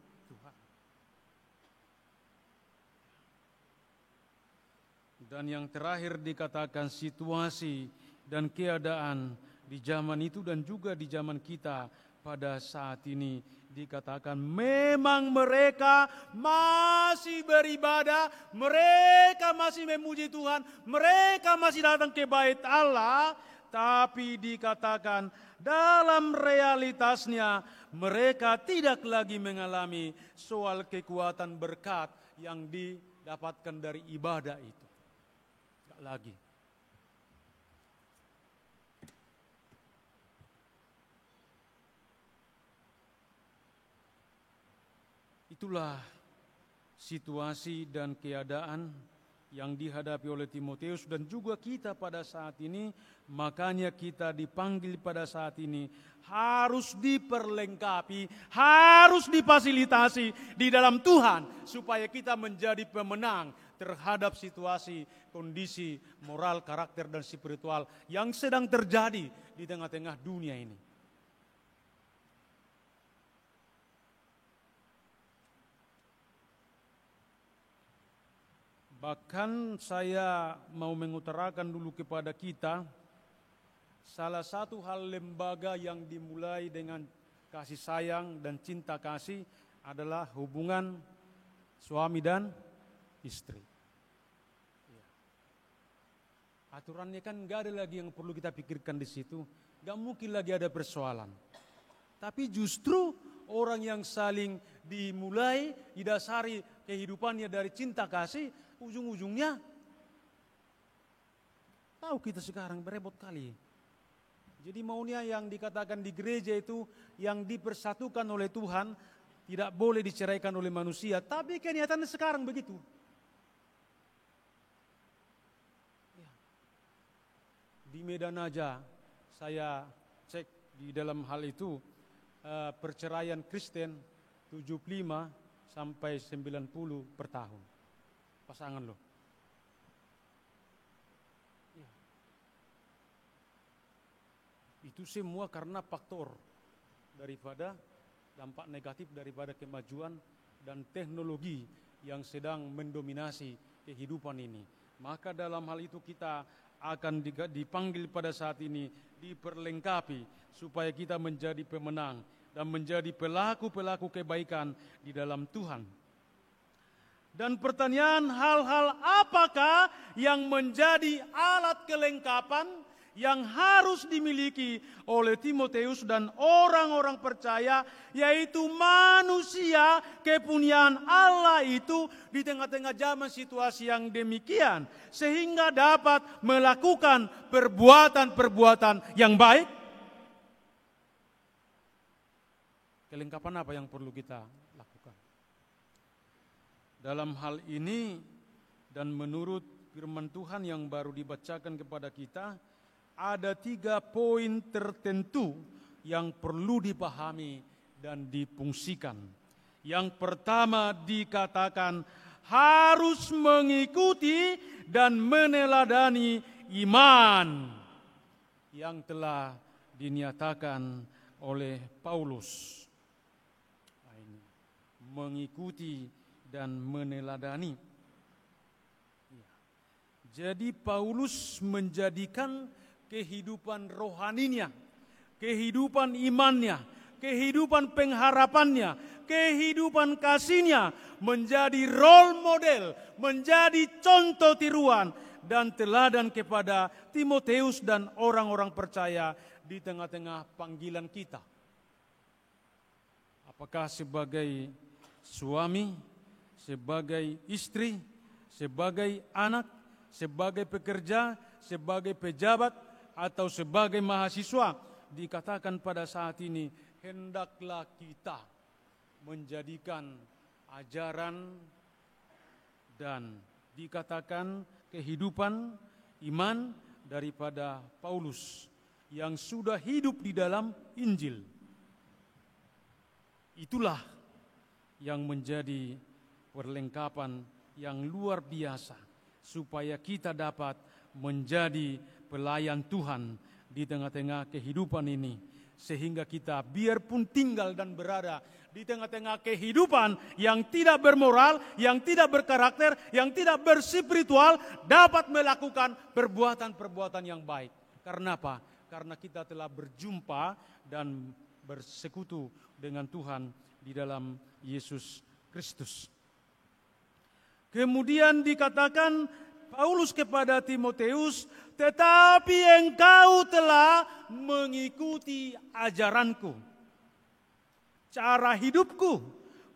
Dan yang terakhir dikatakan situasi dan keadaan di zaman itu dan juga di zaman kita pada saat ini dikatakan memang mereka masih beribadah, mereka masih memuji Tuhan, mereka masih datang ke bait Allah, tapi dikatakan dalam realitasnya mereka tidak lagi mengalami soal kekuatan berkat yang didapatkan dari ibadah itu. Lagi. Itulah situasi dan keadaan yang dihadapi oleh Timotius dan juga kita pada saat ini. Makanya kita dipanggil pada saat ini harus diperlengkapi, harus difasilitasi di dalam Tuhan supaya kita menjadi pemenang terhadap situasi, kondisi moral, karakter, dan spiritual yang sedang terjadi di tengah-tengah dunia ini. Bahkan saya mau mengutarakan dulu kepada kita, salah satu hal lembaga yang dimulai dengan kasih sayang dan cinta kasih adalah hubungan suami dan istri. Aturannya kan nggak ada lagi yang perlu kita pikirkan di situ, nggak mungkin lagi ada persoalan. Tapi justru orang yang saling dimulai, didasari kehidupannya dari cinta kasih, ujung-ujungnya tahu kita sekarang berebut kali. Jadi maunya yang dikatakan di gereja itu yang dipersatukan oleh Tuhan tidak boleh diceraikan oleh manusia, tapi kenyataannya sekarang begitu. Di Medan aja saya cek di dalam hal itu perceraian Kristen 75 sampai 90 per tahun. Pasangan loh. Ya. Itu semua karena faktor daripada dampak negatif daripada kemajuan dan teknologi yang sedang mendominasi kehidupan ini. Maka dalam hal itu kita akan dipanggil pada saat ini, diperlengkapi supaya kita menjadi pemenang dan menjadi pelaku-pelaku kebaikan di dalam Tuhan. Dan pertanyaan, hal-hal apakah yang menjadi alat kelengkapan yang harus dimiliki oleh Timotius dan orang-orang percaya, yaitu manusia kepunyaan Allah itu di tengah-tengah zaman situasi yang demikian, sehingga dapat melakukan perbuatan-perbuatan yang baik. Kelengkapan apa yang perlu kita lakukan? Dalam hal ini dan menurut firman Tuhan yang baru dibacakan kepada kita, ada 3 poin tertentu yang perlu dipahami dan difungsikan. Yang pertama dikatakan harus mengikuti dan meneladani iman yang telah dinyatakan oleh Paulus. Mengikuti dan meneladani. Jadi Paulus menjadikan kehidupan rohaninya, kehidupan imannya, kehidupan pengharapannya, kehidupan kasihnya menjadi role model, menjadi contoh tiruan dan teladan kepada Timotius dan orang-orang percaya di tengah-tengah panggilan kita. Apakah sebagai suami, sebagai istri, sebagai anak, sebagai pekerja, sebagai pejabat, atau sebagai mahasiswa, dikatakan pada saat ini, hendaklah kita menjadikan ajaran dan dikatakan kehidupan iman daripada Paulus yang sudah hidup di dalam Injil. Itulah yang menjadi perlengkapan yang luar biasa supaya kita dapat menjadi pelayan Tuhan di tengah-tengah kehidupan ini, sehingga kita biarpun tinggal dan berada di tengah-tengah kehidupan yang tidak bermoral, yang tidak berkarakter, yang tidak berspiritual, dapat melakukan perbuatan-perbuatan yang baik. Karena apa? Karena kita telah berjumpa dan bersekutu dengan Tuhan di dalam Yesus Kristus. Kemudian dikatakan Paulus kepada Timotius, tetapi engkau telah mengikuti ajaranku, cara hidupku,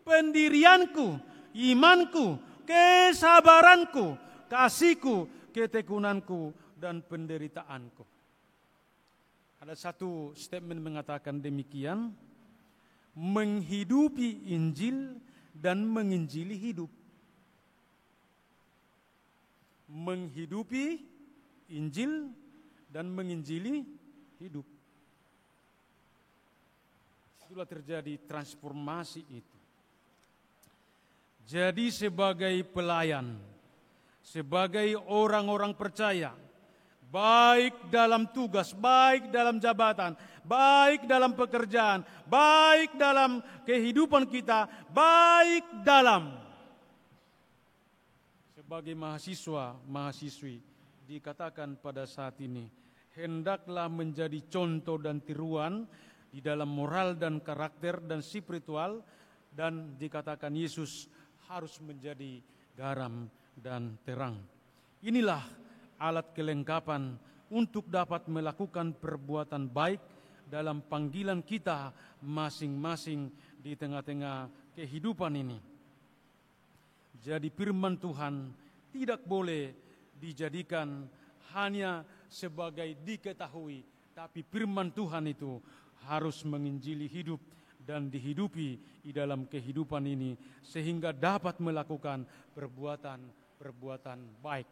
pendirianku, imanku, kesabaranku, kasihku, ketekunanku, dan penderitaanku. Ada satu statement mengatakan demikian, menghidupi Injil dan menginjili hidup. Menghidupi Injil dan menginjili hidup. Itulah terjadi transformasi itu. Jadi sebagai pelayan, sebagai orang-orang percaya, baik dalam tugas, baik dalam jabatan, baik dalam pekerjaan, baik dalam kehidupan kita, baik dalam sebagai mahasiswa, mahasiswi, dikatakan pada saat ini, hendaklah menjadi contoh dan tiruan di dalam moral dan karakter dan spiritual, dan dikatakan Yesus harus menjadi garam dan terang. Inilah alat kelengkapan untuk dapat melakukan perbuatan baik dalam panggilan kita masing-masing di tengah-tengah kehidupan ini. Jadi firman Tuhan tidak boleh dijadikan hanya sebagai diketahui, tapi firman Tuhan itu harus menginjili hidup dan dihidupi di dalam kehidupan ini sehingga dapat melakukan perbuatan baik.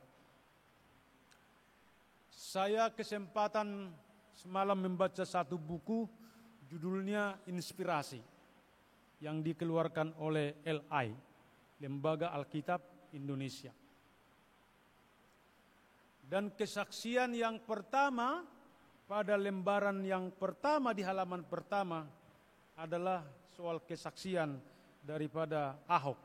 Saya kesempatan semalam membaca satu buku, judulnya Inspirasi, yang dikeluarkan oleh LI, Lembaga Alkitab Indonesia. Dan kesaksian yang pertama pada lembaran yang pertama di halaman pertama adalah soal kesaksian daripada Ahok.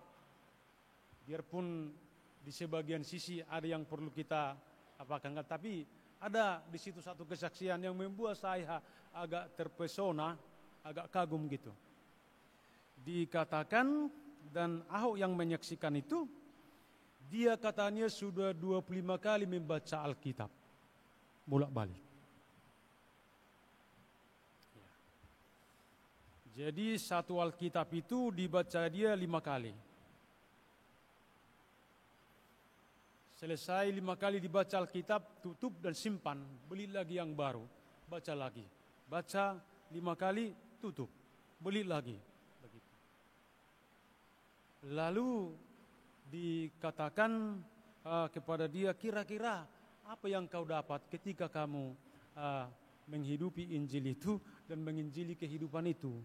Biarpun di sebagian sisi ada yang perlu kita apakan, tapi ada di situ satu kesaksian yang membuat saya agak terpesona, agak kagum gitu. Dikatakan, dan Ahok yang menyaksikan itu, dia katanya sudah 25 kali membaca Alkitab, bolak-balik. Jadi satu Alkitab itu dibaca dia 5 kali. Selesai 5 kali dibaca Alkitab, tutup dan simpan, beli lagi yang baru, baca lagi. Baca 5 kali, tutup, beli lagi. Begitu. Lalu dikatakan kepada dia, kira-kira apa yang kau dapat ketika kamu menghidupi Injil itu dan menginjili kehidupan itu?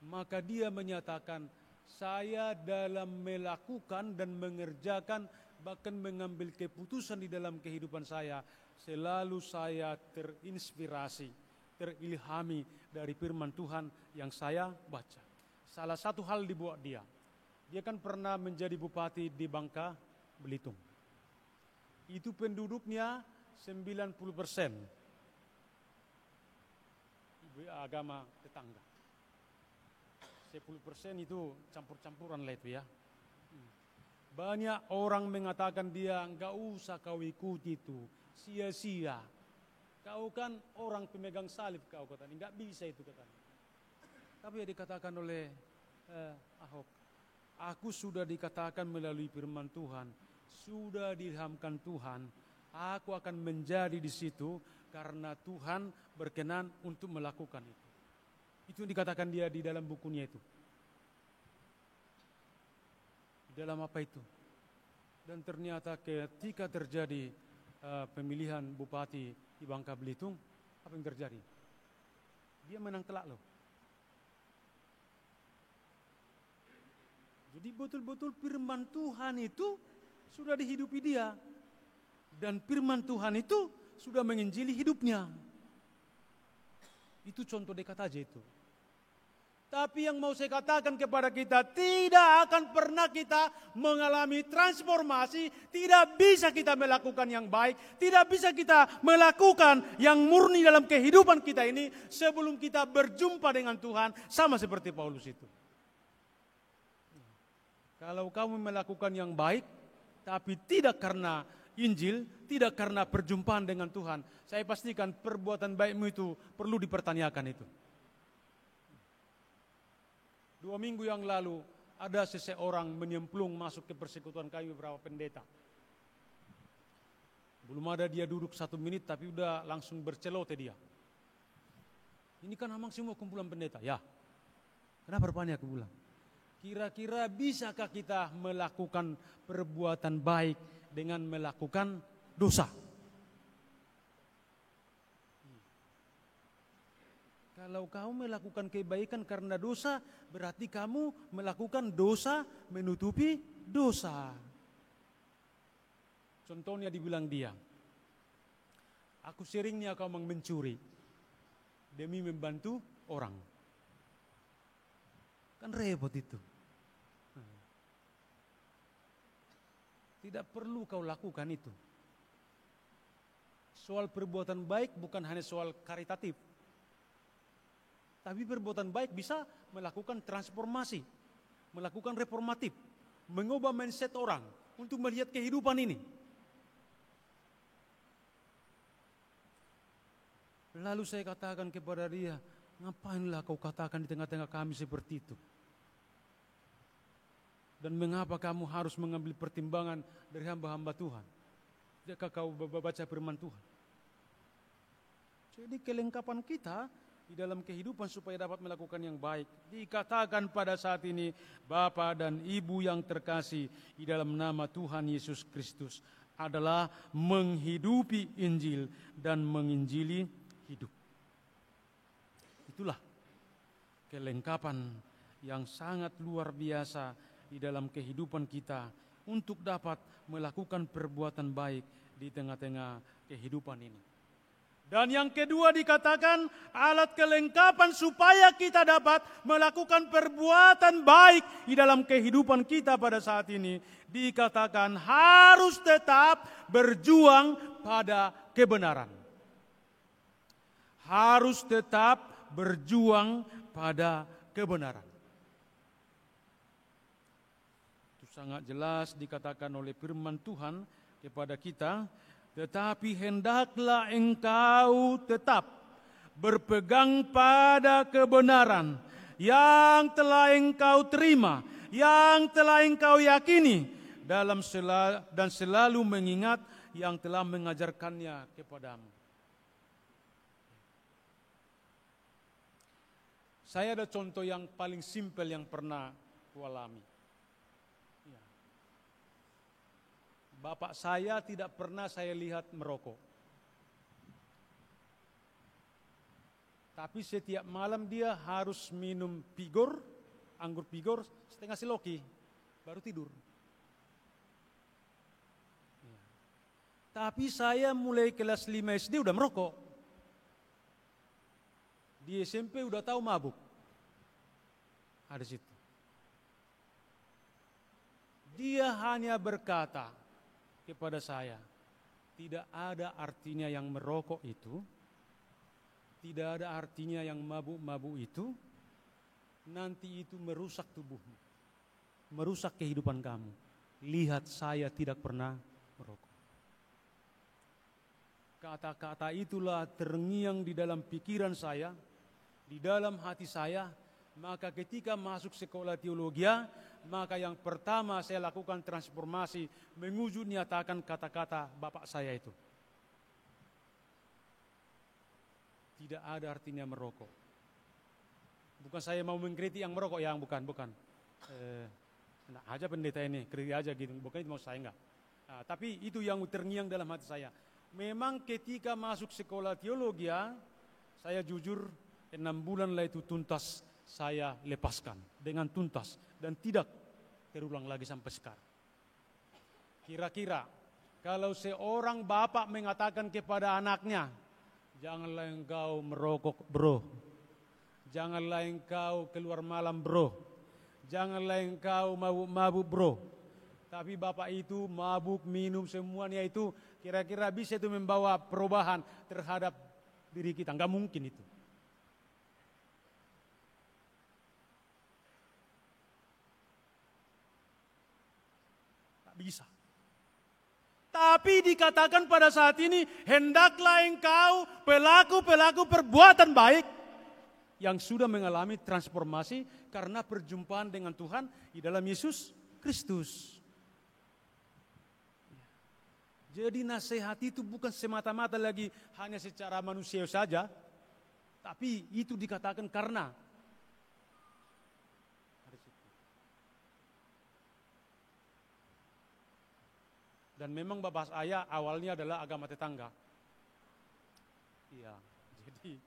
Maka dia menyatakan, saya dalam melakukan dan mengerjakan, bahkan mengambil keputusan di dalam kehidupan saya, selalu saya terinspirasi, terilhami dari firman Tuhan yang saya baca. Salah satu hal dibuat dia kan pernah menjadi bupati di Bangka Belitung. Itu penduduknya 90% agama tetangga. 10% itu campur-campuran lah itu ya. Banyak orang mengatakan dia, enggak usah kau ikuti itu, sia-sia. Kau kan orang pemegang salib, kau katanya, enggak bisa itu katanya. Tapi yang dikatakan oleh Ahok, aku sudah dikatakan melalui firman Tuhan, sudah diilhamkan Tuhan, aku akan menjadi di situ karena Tuhan berkenan untuk melakukan itu. Itu yang dikatakan dia di dalam bukunya itu. Di dalam apa itu? Dan ternyata ketika terjadi pemilihan bupati di Bangka Belitung, apa yang terjadi? Dia menang telak loh. Jadi betul-betul firman Tuhan itu sudah dihidupi dia. Dan firman Tuhan itu sudah menginjili hidupnya. Itu contoh dekat aja itu. Tapi yang mau saya katakan kepada kita, tidak akan pernah kita mengalami transformasi, tidak bisa kita melakukan yang baik, tidak bisa kita melakukan yang murni dalam kehidupan kita ini sebelum kita berjumpa dengan Tuhan, sama seperti Paulus itu. Kalau kamu melakukan yang baik, tapi tidak karena Injil, tidak karena perjumpaan dengan Tuhan, saya pastikan perbuatan baikmu itu perlu dipertanyakan itu. 2 minggu yang lalu ada seseorang menyemplung masuk ke persekutuan kami beberapa pendeta. Belum ada dia duduk 1 menit tapi udah langsung bercelote dia. Ini kan memang semua kumpulan pendeta. Ya, kenapa rupanya aku bilang? Kira-kira bisakah kita melakukan perbuatan baik dengan melakukan dosa? Kalau kamu melakukan kebaikan karena dosa, berarti kamu melakukan dosa menutupi dosa. Contohnya dibilang dia, aku seringnya kau mencuri demi membantu orang. Kan repot itu. Tidak perlu kau lakukan itu. Soal perbuatan baik bukan hanya soal karitatif. Tapi perbuatan baik bisa melakukan transformasi, melakukan reformatif, mengubah mindset orang untuk melihat kehidupan ini. Lalu saya katakan kepada dia, ngapainlah kau katakan di tengah-tengah kami seperti itu? Dan mengapa kamu harus mengambil pertimbangan dari hamba-hamba Tuhan? Tidakkah kau baca firman Tuhan? Jadi kelengkapan kita di dalam kehidupan supaya dapat melakukan yang baik. Dikatakan pada saat ini, Bapa dan Ibu yang terkasih di dalam nama Tuhan Yesus Kristus adalah menghidupi Injil dan menginjili hidup. Itulah kelengkapan yang sangat luar biasa di dalam kehidupan kita untuk dapat melakukan perbuatan baik di tengah-tengah kehidupan ini. Dan yang kedua dikatakan alat kelengkapan supaya kita dapat melakukan perbuatan baik di dalam kehidupan kita pada saat ini. Dikatakan harus tetap berjuang pada kebenaran. Harus tetap berjuang pada kebenaran. Itu sangat jelas dikatakan oleh firman Tuhan kepada kita. Tetapi hendaklah engkau tetap berpegang pada kebenaran yang telah engkau terima, yang telah engkau yakini dan selalu mengingat yang telah mengajarkannya kepadamu. Saya ada contoh yang paling simpel yang pernah kualami. Bapak saya tidak pernah saya lihat merokok. Tapi setiap malam dia harus minum Pigor, anggur Pigor setengah seloki, baru tidur. Tapi saya mulai kelas 5 SD udah merokok. Di SMP udah tahu mabuk. Ada situ. Dia hanya berkata kepada saya, tidak ada artinya yang merokok itu, tidak ada artinya yang mabuk-mabuk itu, nanti itu merusak tubuhmu, merusak kehidupan kamu. Lihat saya tidak pernah merokok. Kata-kata itulah terngiang di dalam pikiran saya, di dalam hati saya. Maka ketika masuk sekolah teologi, maka yang pertama saya lakukan transformasi, menguju nyatakan kata-kata bapak saya itu. Tidak ada artinya merokok. Bukan saya mau mengkritik yang merokok, yang bukan. Enak aja pendeta ini, kritik aja gitu, bukan itu mau saya enggak. Nah, tapi itu yang terngiang dalam hati saya. Memang ketika masuk sekolah teologi, saya jujur 6 bulan lah itu tuntas saya lepaskan dengan tuntas dan tidak terulang lagi sampai sekarang. Kira-kira kalau seorang bapak mengatakan kepada anaknya, janganlah engkau merokok bro, janganlah engkau keluar malam bro, janganlah engkau mabuk-mabuk bro. Tapi bapak itu mabuk, minum semuanya itu, kira-kira bisa itu membawa perubahan terhadap diri kita? Enggak mungkin itu. Bisa. Tapi dikatakan pada saat ini, hendaklah engkau pelaku-pelaku perbuatan baik yang sudah mengalami transformasi karena perjumpaan dengan Tuhan di dalam Yesus Kristus. Jadi nasihat itu bukan semata-mata lagi hanya secara manusia saja, tapi itu dikatakan karena dan memang bapak saya awalnya adalah agama tetangga. Iya, jadi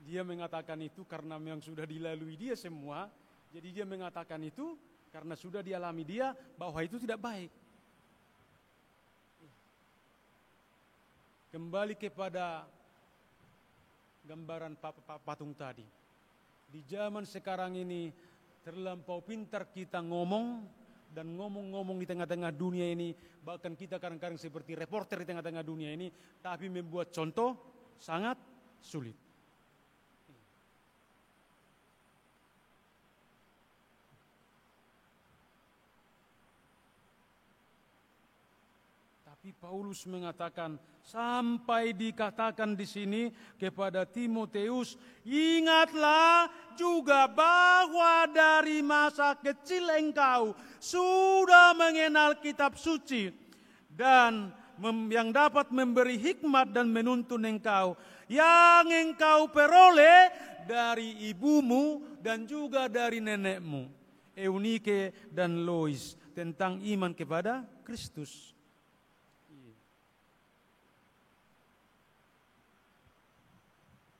dia mengatakan itu karena memang sudah dilalui dia semua. Jadi dia mengatakan itu karena sudah dialami dia bahwa itu tidak baik. Kembali kepada gambaran patung tadi. Di zaman sekarang ini terlampau pintar kita ngomong dan ngomong-ngomong di tengah-tengah dunia ini, bahkan kita kadang-kadang seperti reporter di tengah-tengah dunia ini, tapi membuat contoh sangat sulit. Tapi Paulus mengatakan, sampai dikatakan di sini kepada Timotius, ingatlah juga bahwa dari masa kecil engkau sudah mengenal kitab suci dan yang dapat memberi hikmat dan menuntun engkau, yang engkau peroleh dari ibumu dan juga dari nenekmu, Eunike dan Lois, tentang iman kepada Kristus.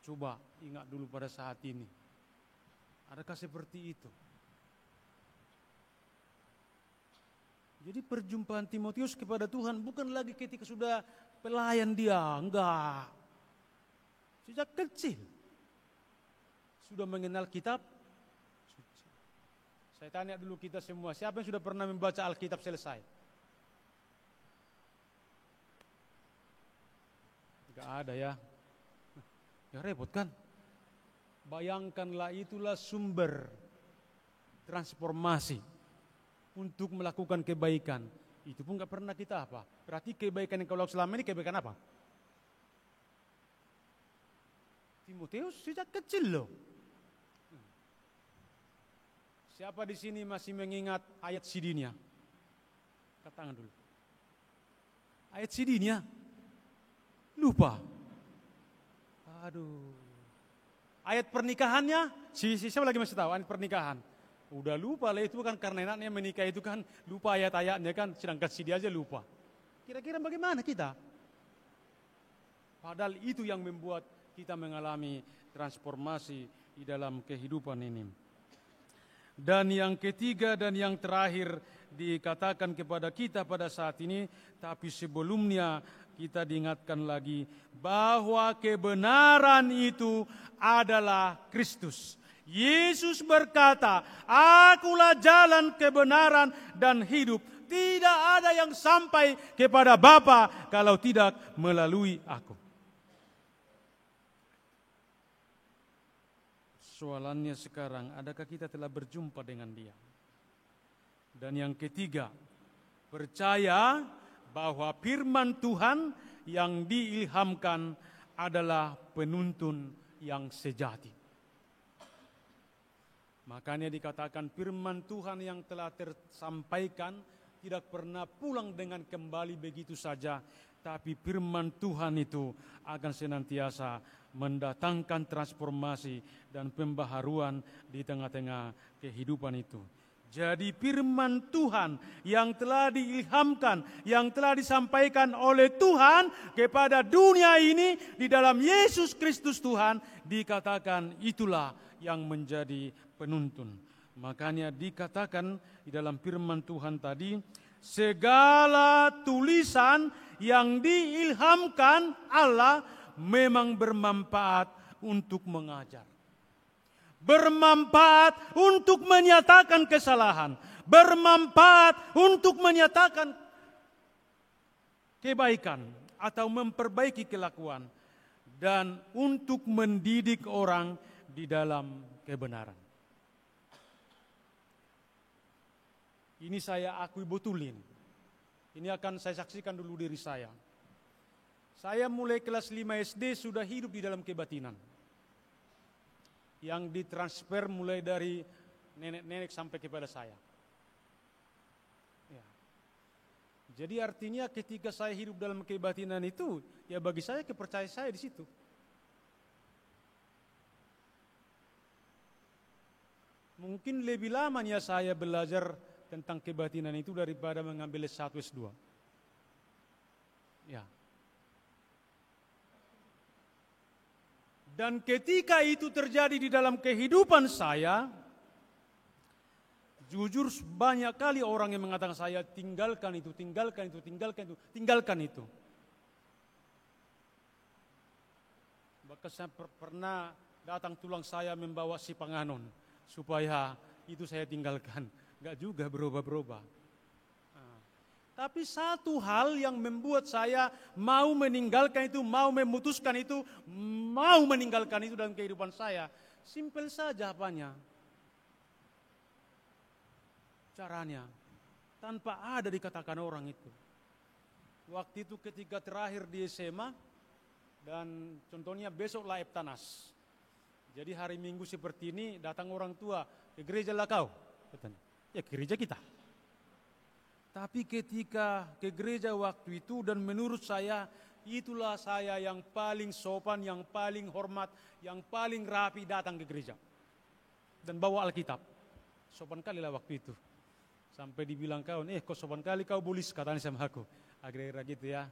Coba ingat dulu pada saat ini. Adakah seperti itu? Jadi perjumpaan Timotius kepada Tuhan bukan lagi ketika sudah pelayan dia, enggak. Sejak kecil sudah mengenal kitab suci. Saya tanya dulu kita semua, siapa yang sudah pernah membaca Alkitab selesai? Enggak ada ya. Ya repot kan? Bayangkanlah, itulah sumber transformasi untuk melakukan kebaikan. Itu pun gak pernah kita apa. Berarti kebaikan yang kau lakukan selama ini kebaikan apa? Timotius sejak kecil loh. Siapa di sini masih mengingat ayat Sidinia? Angkat tangan dulu. Ayat Sidinia? Lupa. Aduh. Ayat pernikahannya, siapa lagi masih tahu ayat pernikahan? Udah lupa lah, itu kan karena enaknya menikah itu kan lupa ayat-ayatnya kan, sedangkan si dia aja lupa. Kira-kira bagaimana kita? Padahal itu yang membuat kita mengalami transformasi di dalam kehidupan ini. Dan yang ketiga dan yang terakhir dikatakan kepada kita pada saat ini, tapi sebelumnya kita diingatkan lagi bahwa kebenaran itu adalah Kristus. Yesus berkata, akulah jalan kebenaran dan hidup. Tidak ada yang sampai kepada Bapa kalau tidak melalui aku. Soalannya sekarang, adakah kita telah berjumpa dengan Dia? Dan yang ketiga, percaya bahwa firman Tuhan yang diilhamkan adalah penuntun yang sejati. Makanya dikatakan firman Tuhan yang telah tersampaikan tidak pernah pulang dengan kembali begitu saja, tapi firman Tuhan itu akan senantiasa mendatangkan transformasi dan pembaharuan di tengah-tengah kehidupan itu. Jadi firman Tuhan yang telah diilhamkan, yang telah disampaikan oleh Tuhan kepada dunia ini di dalam Yesus Kristus Tuhan, dikatakan itulah yang menjadi penuntun. Makanya dikatakan di dalam firman Tuhan tadi, segala tulisan yang diilhamkan Allah memang bermanfaat untuk mengajar, bermanfaat untuk menyatakan kesalahan, bermanfaat untuk menyatakan kebaikan atau memperbaiki kelakuan, dan untuk mendidik orang di dalam kebenaran. Ini saya akui betulin. Ini akan saya saksikan dulu diri saya. Saya mulai kelas 5 SD sudah hidup di dalam kebatinan. Yang ditransfer mulai dari nenek-nenek sampai kepada saya. Ya. Jadi artinya ketika saya hidup dalam kebatinan itu, ya bagi saya kepercayaan saya di situ. Mungkin lebih lamanya saya belajar tentang kebatinan itu daripada mengambil S1, S2. Ya. Dan ketika itu terjadi di dalam kehidupan saya, jujur banyak kali orang yang mengatakan saya tinggalkan itu, tinggalkan itu, tinggalkan itu, tinggalkan itu. Bahkan saya pernah datang tulang saya membawa si panganon supaya itu saya tinggalkan. Enggak juga berubah-berubah. Tapi satu hal yang membuat saya mau meninggalkan itu, mau memutuskan itu, mau meninggalkan itu dalam kehidupan saya. Simpel saja apanya. Caranya. Tanpa ada dikatakan orang itu. Waktu itu ketika terakhir di SMA, dan contohnya besoklah Eptanas. Jadi hari Minggu seperti ini datang orang tua, ke gereja lah kau. Katanya. Ya ke gereja kita. Tapi ketika ke gereja waktu itu dan menurut saya itulah saya yang paling sopan, yang paling hormat, yang paling rapi datang ke gereja. Dan bawa Alkitab. Sopan kali lah waktu itu. Sampai dibilang kawan, kok sopan kali kau bulis katanya sama aku. Akhirnya gitu ya.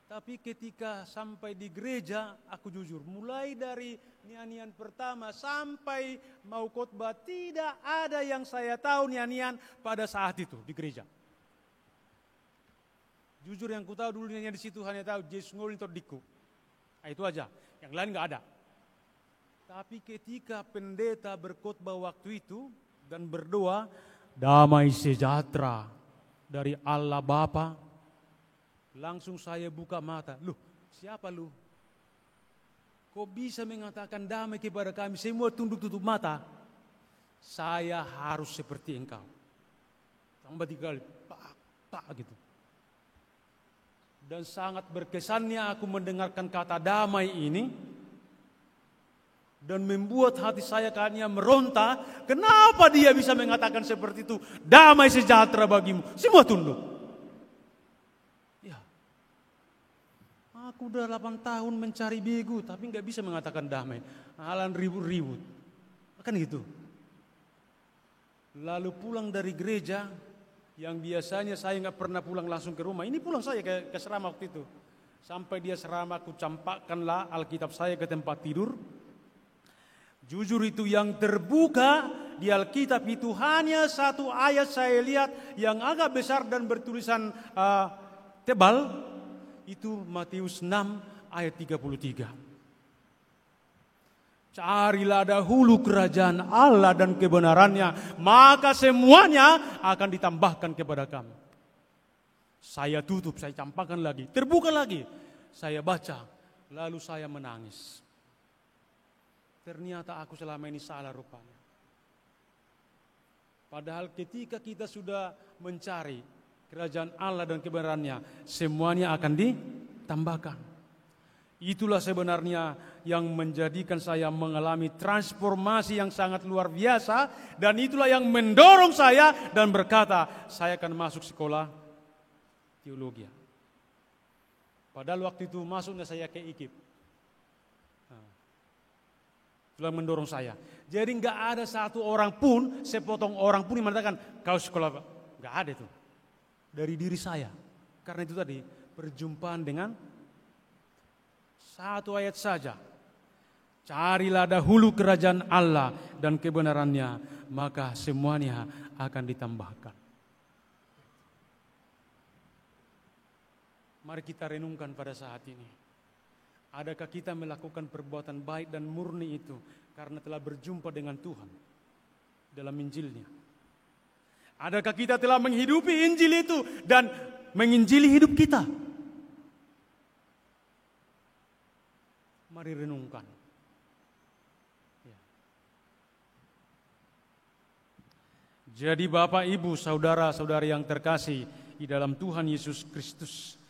Tapi ketika sampai di gereja aku jujur. Mulai dari nyanyian pertama sampai mau khotbah tidak ada yang saya tahu nyanyian pada saat itu di gereja. Jujur yang ku tahu dulu nyanyi di situ hanya tahu Yesus ngolin diku. Nah, itu aja. Yang lain nggak ada. Tapi ketika pendeta berkhotbah waktu itu dan berdoa, damai sejahtera dari Allah Bapa, langsung saya buka mata. Loh, siapa lu? Kok bisa mengatakan damai kepada kami? Semua tunduk tutup mata. Saya harus seperti engkau. Tambah 3 kali, tak gitu. Dan sangat berkesannya aku mendengarkan kata damai ini. Dan membuat hati saya kayaknya meronta. Kenapa dia bisa mengatakan seperti itu? Damai sejahtera bagimu. Semua tunduk. Ya. Aku udah 8 tahun mencari begu. Tapi gak bisa mengatakan damai. Alan ribut-ribut. Kan gitu. Lalu pulang dari gereja. Yang biasanya saya nggak pernah pulang langsung ke rumah. Ini pulang saya ke serama waktu itu. Sampai dia serama aku campakkanlah Alkitab saya ke tempat tidur. Jujur itu yang terbuka di Alkitab itu hanya satu ayat saya lihat yang agak besar dan bertulisan tebal. Itu Matius 6 ayat 33. Carilah dahulu kerajaan Allah dan kebenarannya, maka semuanya akan ditambahkan kepada kamu. Saya tutup, saya campakkan lagi, terbuka lagi. Saya baca, lalu saya menangis. Ternyata aku selama ini salah rupanya. Padahal ketika kita sudah mencari kerajaan Allah dan kebenarannya, semuanya akan ditambahkan. Itulah sebenarnya yang menjadikan saya mengalami transformasi yang sangat luar biasa. Dan itulah yang mendorong saya dan berkata, saya akan masuk sekolah teologi. Padahal waktu itu masuknya saya ke IKIP. Itulah yang mendorong saya. Jadi enggak ada satu orang pun, sepotong orang pun yang mengatakan, kau sekolah apa? Enggak ada itu. Dari diri saya. Karena itu tadi, perjumpaan dengan satu ayat saja. Carilah dahulu kerajaan Allah dan kebenarannya, maka semuanya akan ditambahkan. Mari kita renungkan pada saat ini. Adakah kita melakukan perbuatan baik dan murni itu karena telah berjumpa dengan Tuhan dalam Injilnya? Adakah kita telah menghidupi Injil itu dan menginjili hidup kita? Mari renungkan. Ya. Jadi Bapak, Ibu, saudara-saudari yang terkasih di dalam Tuhan Yesus Kristus,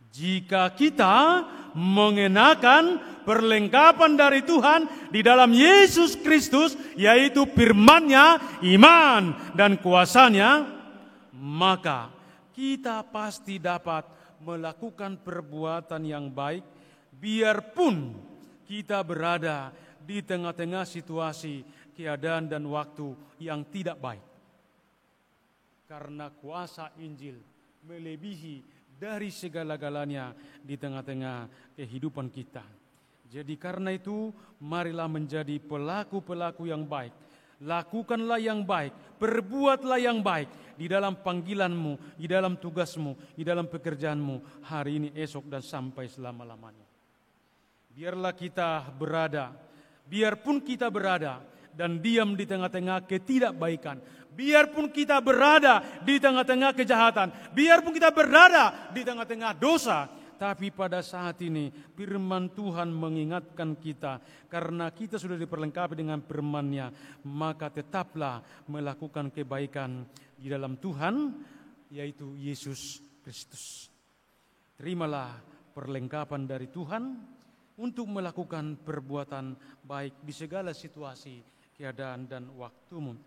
jika kita mengenakan perlengkapan dari Tuhan di dalam Yesus Kristus, yaitu firman-Nya, iman dan kuasanya, maka kita pasti dapat melakukan perbuatan yang baik, biarpun kita berada di tengah-tengah situasi, keadaan dan waktu yang tidak baik. Karena kuasa Injil melebihi dari segala-galanya di tengah-tengah kehidupan kita. Jadi karena itu, marilah menjadi pelaku-pelaku yang baik. Lakukanlah yang baik, perbuatlah yang baik di dalam panggilanmu, di dalam tugasmu, di dalam pekerjaanmu hari ini, esok, dan sampai selama-lamanya. Biarlah kita berada, biarpun kita berada dan diam di tengah-tengah ketidakbaikan. Biarpun kita berada di tengah-tengah kejahatan, biarpun kita berada di tengah-tengah dosa, tapi pada saat ini firman Tuhan mengingatkan kita, karena kita sudah diperlengkapi dengan firman-Nya, maka tetaplah melakukan kebaikan di dalam Tuhan, yaitu Yesus Kristus. Terimalah perlengkapan dari Tuhan untuk melakukan perbuatan baik di segala situasi, keadaan, dan waktumu.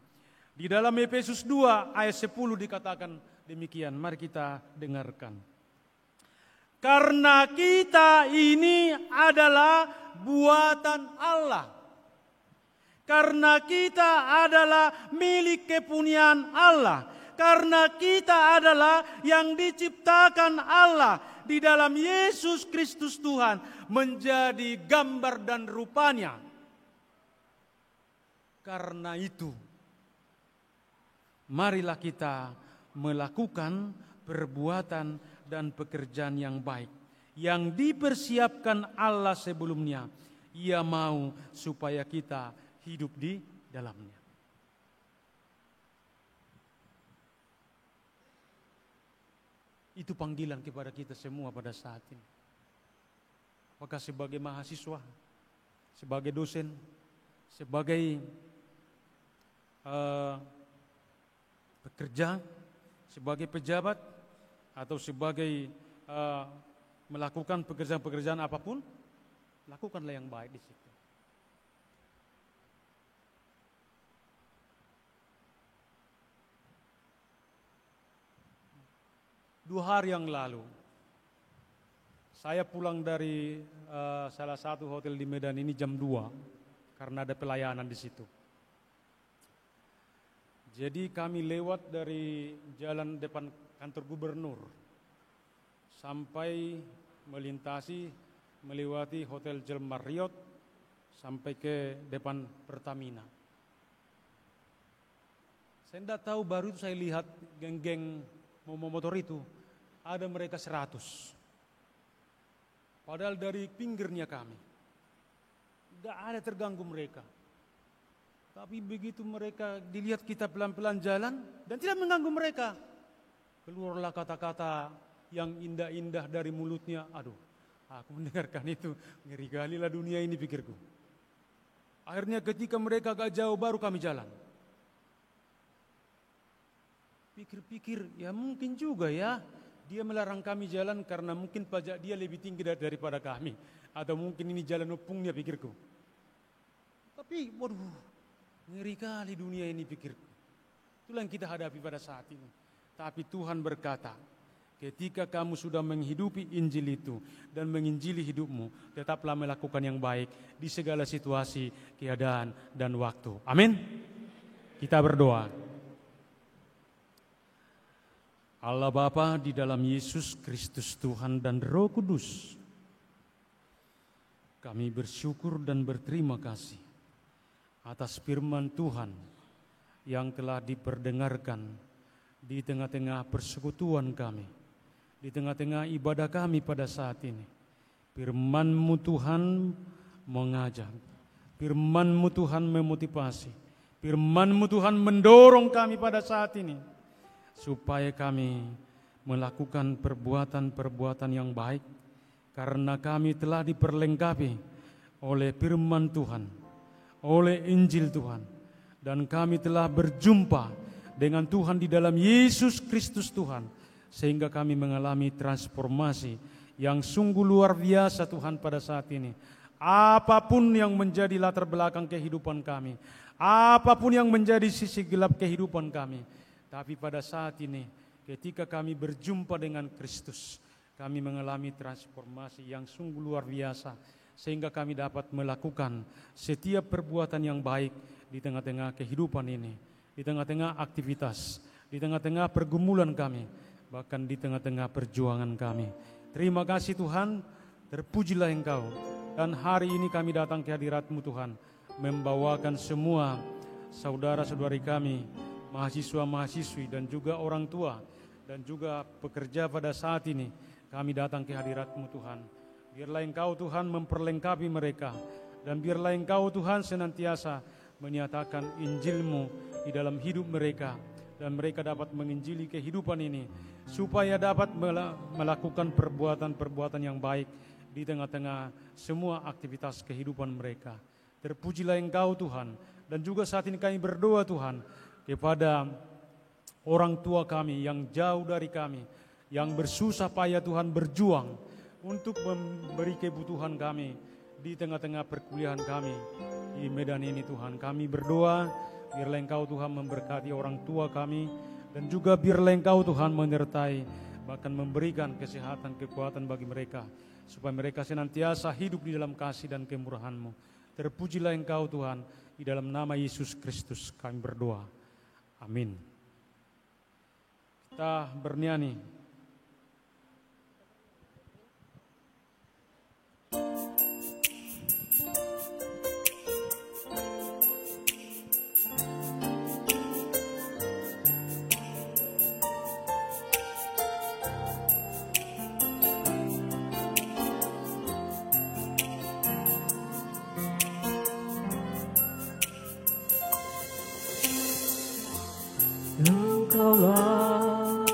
Di dalam Efesus 2 ayat 10 dikatakan demikian. Mari kita dengarkan. Karena kita ini adalah buatan Allah. Karena kita adalah milik kepunyaan Allah. Karena kita adalah yang diciptakan Allah di dalam Yesus Kristus Tuhan menjadi gambar dan rupanya. Karena itu, marilah kita melakukan perbuatan dan pekerjaan yang baik yang dipersiapkan Allah sebelumnya. Ia mau supaya kita hidup di dalamnya. Itu panggilan kepada kita semua pada saat ini. Apakah sebagai mahasiswa, sebagai dosen, sebagai pekerja, sebagai pejabat, atau sebagai melakukan pekerjaan-pekerjaan apapun, lakukanlah yang baik di situ. Dua hari yang lalu, saya pulang dari salah satu hotel di Medan ini jam 2 karena ada pelayanan di situ. Jadi kami lewat dari jalan depan kantor gubernur sampai melewati Hotel Jel Marriott sampai ke depan Pertamina. Saya tidak tahu, baru itu saya lihat geng-geng motor itu. Ada mereka 100. Padahal dari pinggirnya kami. Tidak ada terganggu mereka. Tapi begitu mereka dilihat kita pelan-pelan jalan dan tidak mengganggu mereka. Keluarlah kata-kata yang indah-indah dari mulutnya. Aduh, aku mendengarkan itu, ngeri kali lah dunia ini, pikirku. Akhirnya ketika mereka agak jauh baru kami jalan. Pikir-pikir, ya mungkin juga ya. Dia melarang kami jalan karena mungkin pajak dia lebih tinggi daripada kami. Atau mungkin ini jalan opungnya, pikirku. Tapi waduh, ngeri kali dunia ini, pikirku. Itulah yang kita hadapi pada saat ini. Tapi Tuhan berkata, ketika kamu sudah menghidupi Injil itu dan menginjili hidupmu, tetaplah melakukan yang baik di segala situasi, keadaan, dan waktu. Amin. Kita berdoa. Allah Bapa, di dalam Yesus Kristus Tuhan dan Roh Kudus, kami bersyukur dan berterima kasih atas firman Tuhan yang telah diperdengarkan di tengah-tengah persekutuan kami, di tengah-tengah ibadah kami pada saat ini. Firman-Mu Tuhan mengajak, Firman-Mu Tuhan memotivasi, Firman-Mu Tuhan mendorong kami pada saat ini, supaya kami melakukan perbuatan-perbuatan yang baik, karena kami telah diperlengkapi oleh firman Tuhan, oleh Injil Tuhan, dan kami telah berjumpa dengan Tuhan di dalam Yesus Kristus Tuhan, sehingga kami mengalami transformasi yang sungguh luar biasa Tuhan pada saat ini. Apapun yang menjadi latar belakang kehidupan kami, apapun yang menjadi sisi gelap kehidupan kami, tapi pada saat ini ketika kami berjumpa dengan Kristus, kami mengalami transformasi yang sungguh luar biasa, sehingga kami dapat melakukan setiap perbuatan yang baik di tengah-tengah kehidupan ini, di tengah-tengah aktivitas, di tengah-tengah pergumulan kami, bahkan di tengah-tengah perjuangan kami. Terima kasih Tuhan, terpujilah Engkau. Dan hari ini kami datang ke hadirat-Mu Tuhan, membawakan semua saudara-saudari kami, mahasiswa-mahasiswi dan juga orang tua dan juga pekerja pada saat ini. Kami datang ke hadirat-Mu Tuhan. Biarlah Engkau Tuhan memperlengkapi mereka, dan biarlah Engkau Tuhan senantiasa menyatakan Injil-Mu di dalam hidup mereka, dan mereka dapat menginjili kehidupan ini, supaya dapat melakukan perbuatan-perbuatan yang baik di tengah-tengah semua aktivitas kehidupan mereka. Terpujilah Engkau Tuhan, dan juga saat ini kami berdoa Tuhan kepada orang tua kami yang jauh dari kami, yang bersusah payah Tuhan berjuang untuk memberi kebutuhan kami di tengah-tengah perkuliahan kami di Medan ini Tuhan. Kami berdoa biarlah Engkau Tuhan memberkati orang tua kami, dan juga biarlah Engkau Tuhan menyertai, bahkan memberikan kesehatan, kekuatan bagi mereka, supaya mereka senantiasa hidup di dalam kasih dan kemurahan-Mu. Terpujilah Engkau Tuhan, di dalam nama Yesus Kristus kami berdoa. Amin. Kita bernyanyi. Engkaulah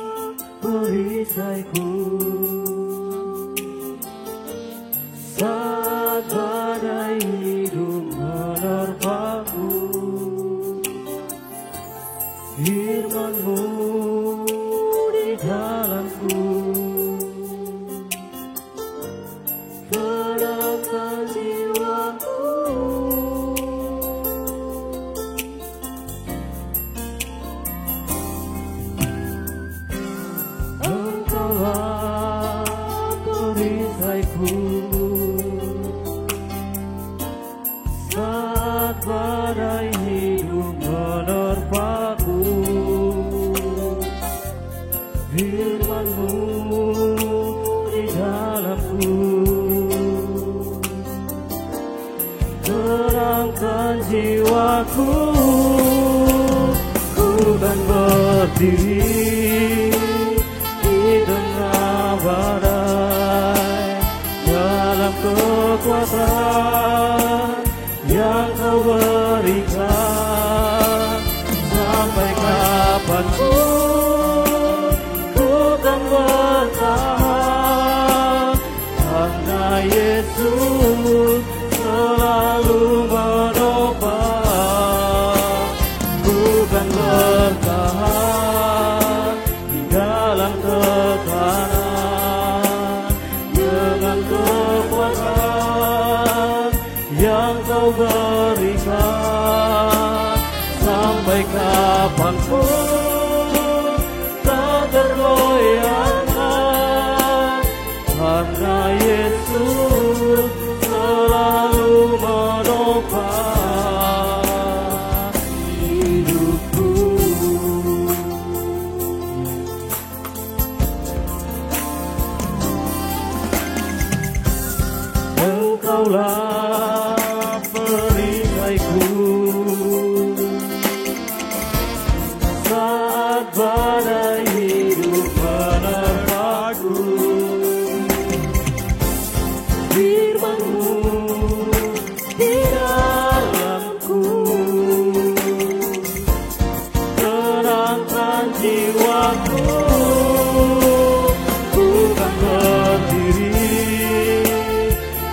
perisaiku saat badai hidup menerpaku. Firman-Mu di dalamku tenangkan jiwaku. Saat badai hidup menerpaku, firman-Mu di dalamku terangkan jiwaku. Ku kan berdiri di tengah badai dalam kekuatan yang Kau berikan. Sampai kapanpun ku kan bertahan, karena Yesus selalu menopang. Ku kan bertahan di dalam tekanan dengan kekuatan yang Kau berikan. Sampai kapanpun tak tergoyahkan, karena Yesus selalu menopang hidupku. Engkaulah perisaiku saat badai hidup menerpaku. Firman-Mu di dalamku terangkan jiwaku. Ku kan berdiri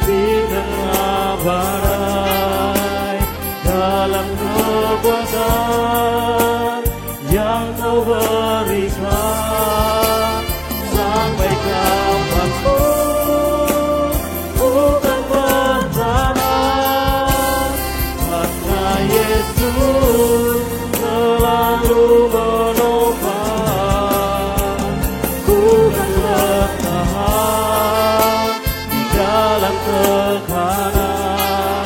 di tengah badai dalam kekuatan yang Kau berikan. Sampai kapanpun ku kan bertahan, karena Yesus selalu menopang. Ku kan bertahan di dalam tekanan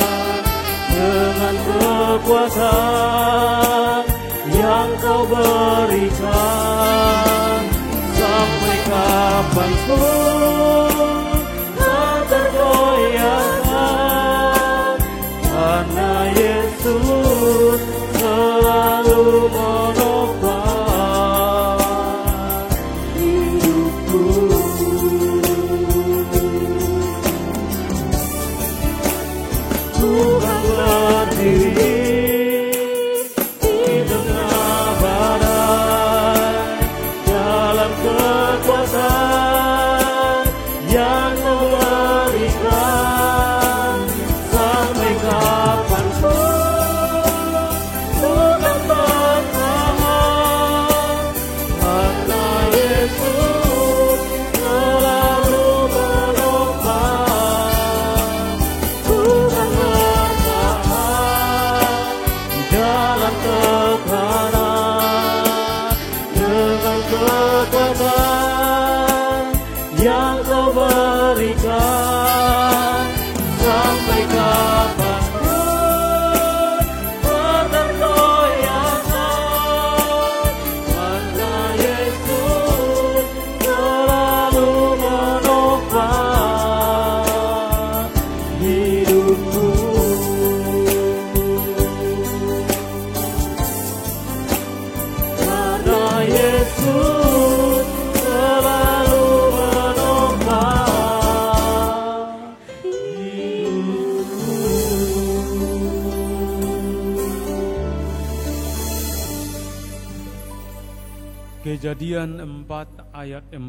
dengan kekuatan yang Kau berikan. Sampai kapanpun tak tergoyahkan, karena Yesus selalu menopang hidupku. Ku kan berdiri Kejadian 4 ayat 4,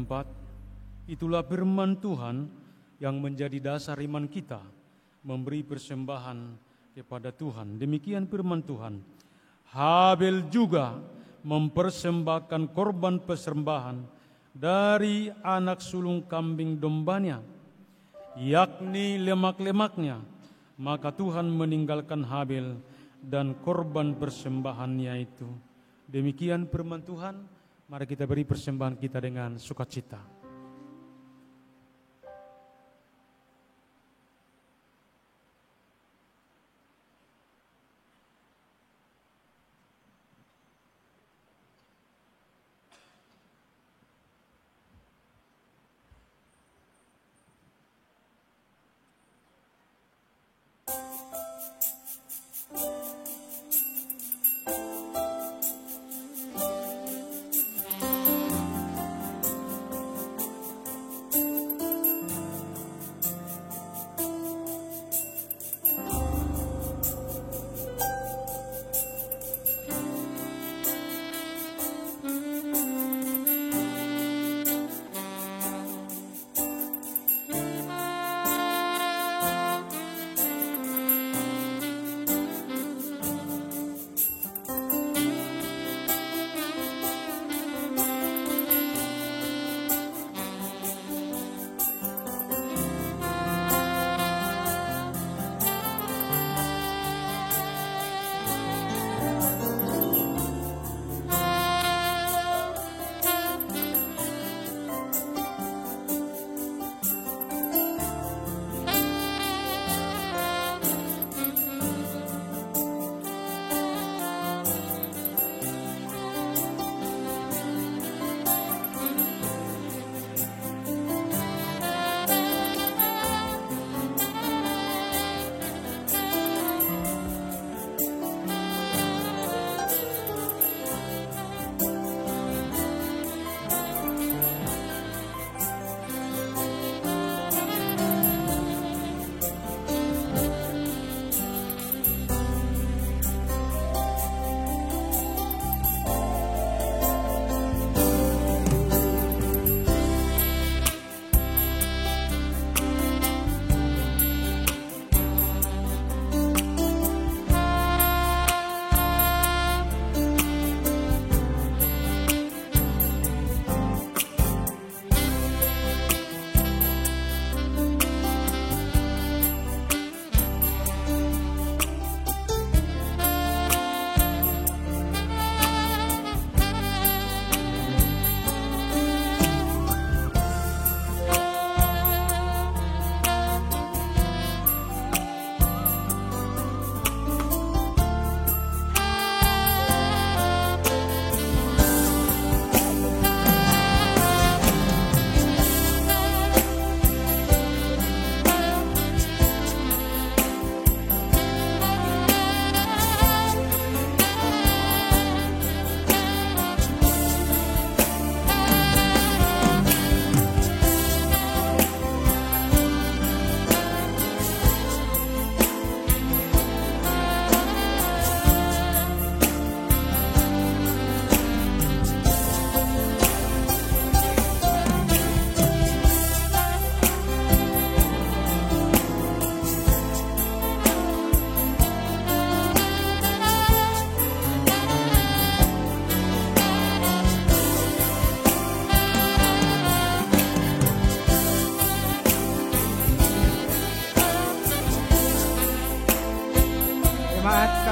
itulah firman Tuhan yang menjadi dasar iman kita, memberi persembahan kepada Tuhan. Demikian firman Tuhan. Habel juga mempersembahkan korban persembahan dari anak sulung kambing dombanya, yakni lemak-lemaknya. Maka Tuhan meninggalkan Habel dan korban persembahannya itu. Demikian firman Tuhan. Mari kita beri persembahan kita dengan sukacita.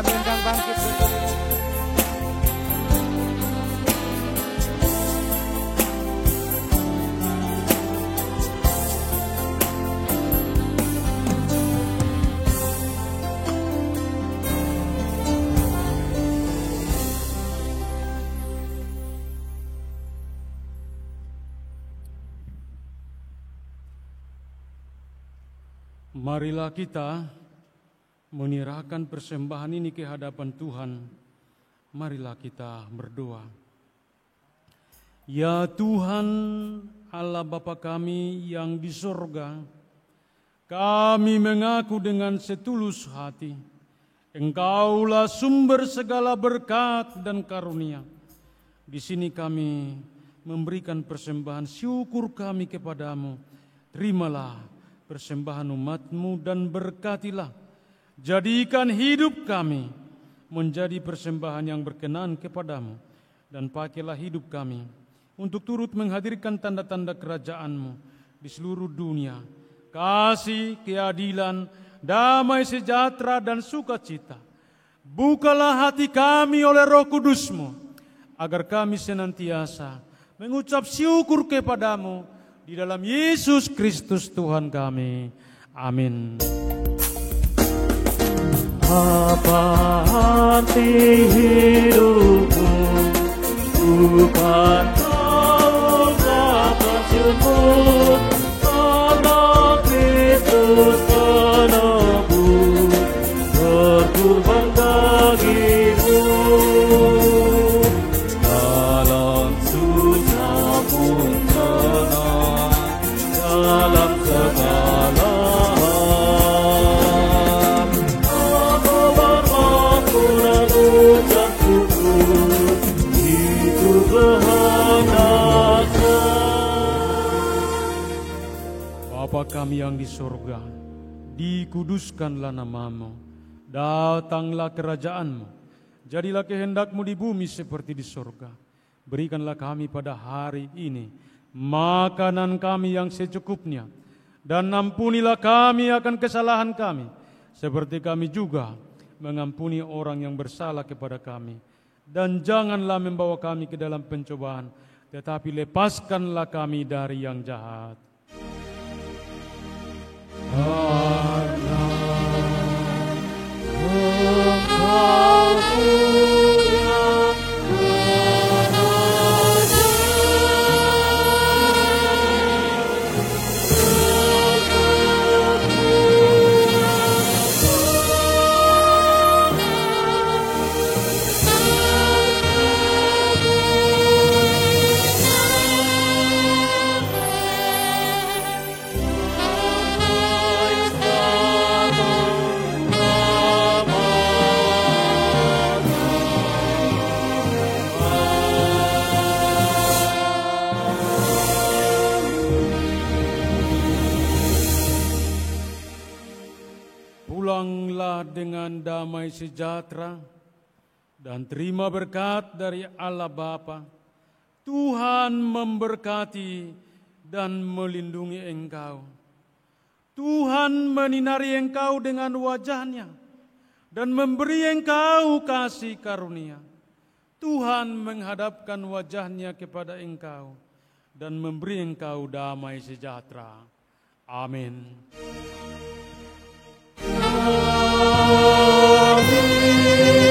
kami undang bangkit berdiri. Marilah kita menyerahkan persembahan ini ke hadapan Tuhan. Marilah kita berdoa. Ya Tuhan Allah Bapa kami yang di sorga, kami mengaku dengan setulus hati, Engkaulah sumber segala berkat dan karunia. Di sini kami memberikan persembahan syukur kami kepadamu. Terimalah persembahan umat-Mu dan berkatilah. Jadikan hidup kami menjadi persembahan yang berkenan kepadamu. Dan pakailah hidup kami untuk turut menghadirkan tanda-tanda kerajaan-Mu di seluruh dunia. Kasih, keadilan, damai sejahtera dan sukacita. Bukalah hati kami oleh Roh Kudus-Mu, agar kami senantiasa mengucap syukur kepadamu di dalam Yesus Kristus Tuhan kami. Amin. Apa arti hidupmu? Bukan kau dapat syukur karena Kristus menebus berkorban bagimu. Dalam susah pun tenang, dalam segala hal aku bermampu dan ucap syukur, itu kehendaknya. Bapa kami yang di surga, dikuduskanlah nama-Mu, datanglah kerajaan-Mu, jadilah kehendak-Mu di bumi seperti di surga. Berikanlah kami pada hari ini makanan kami yang secukupnya, dan ampunilah kami akan kesalahan kami, seperti kami juga mengampuni orang yang bersalah kepada kami. Dan janganlah membawa kami ke dalam pencobaan, tetapi lepaskanlah kami dari yang jahat. Pulanglah dengan damai sejahtera dan terima berkat dari Allah Bapa. Tuhan memberkati dan melindungi engkau. Tuhan menyinari engkau dengan wajah-Nya dan memberi engkau kasih karunia. Tuhan menghadapkan wajah-Nya kepada engkau dan memberi engkau damai sejahtera. Amin. Amin.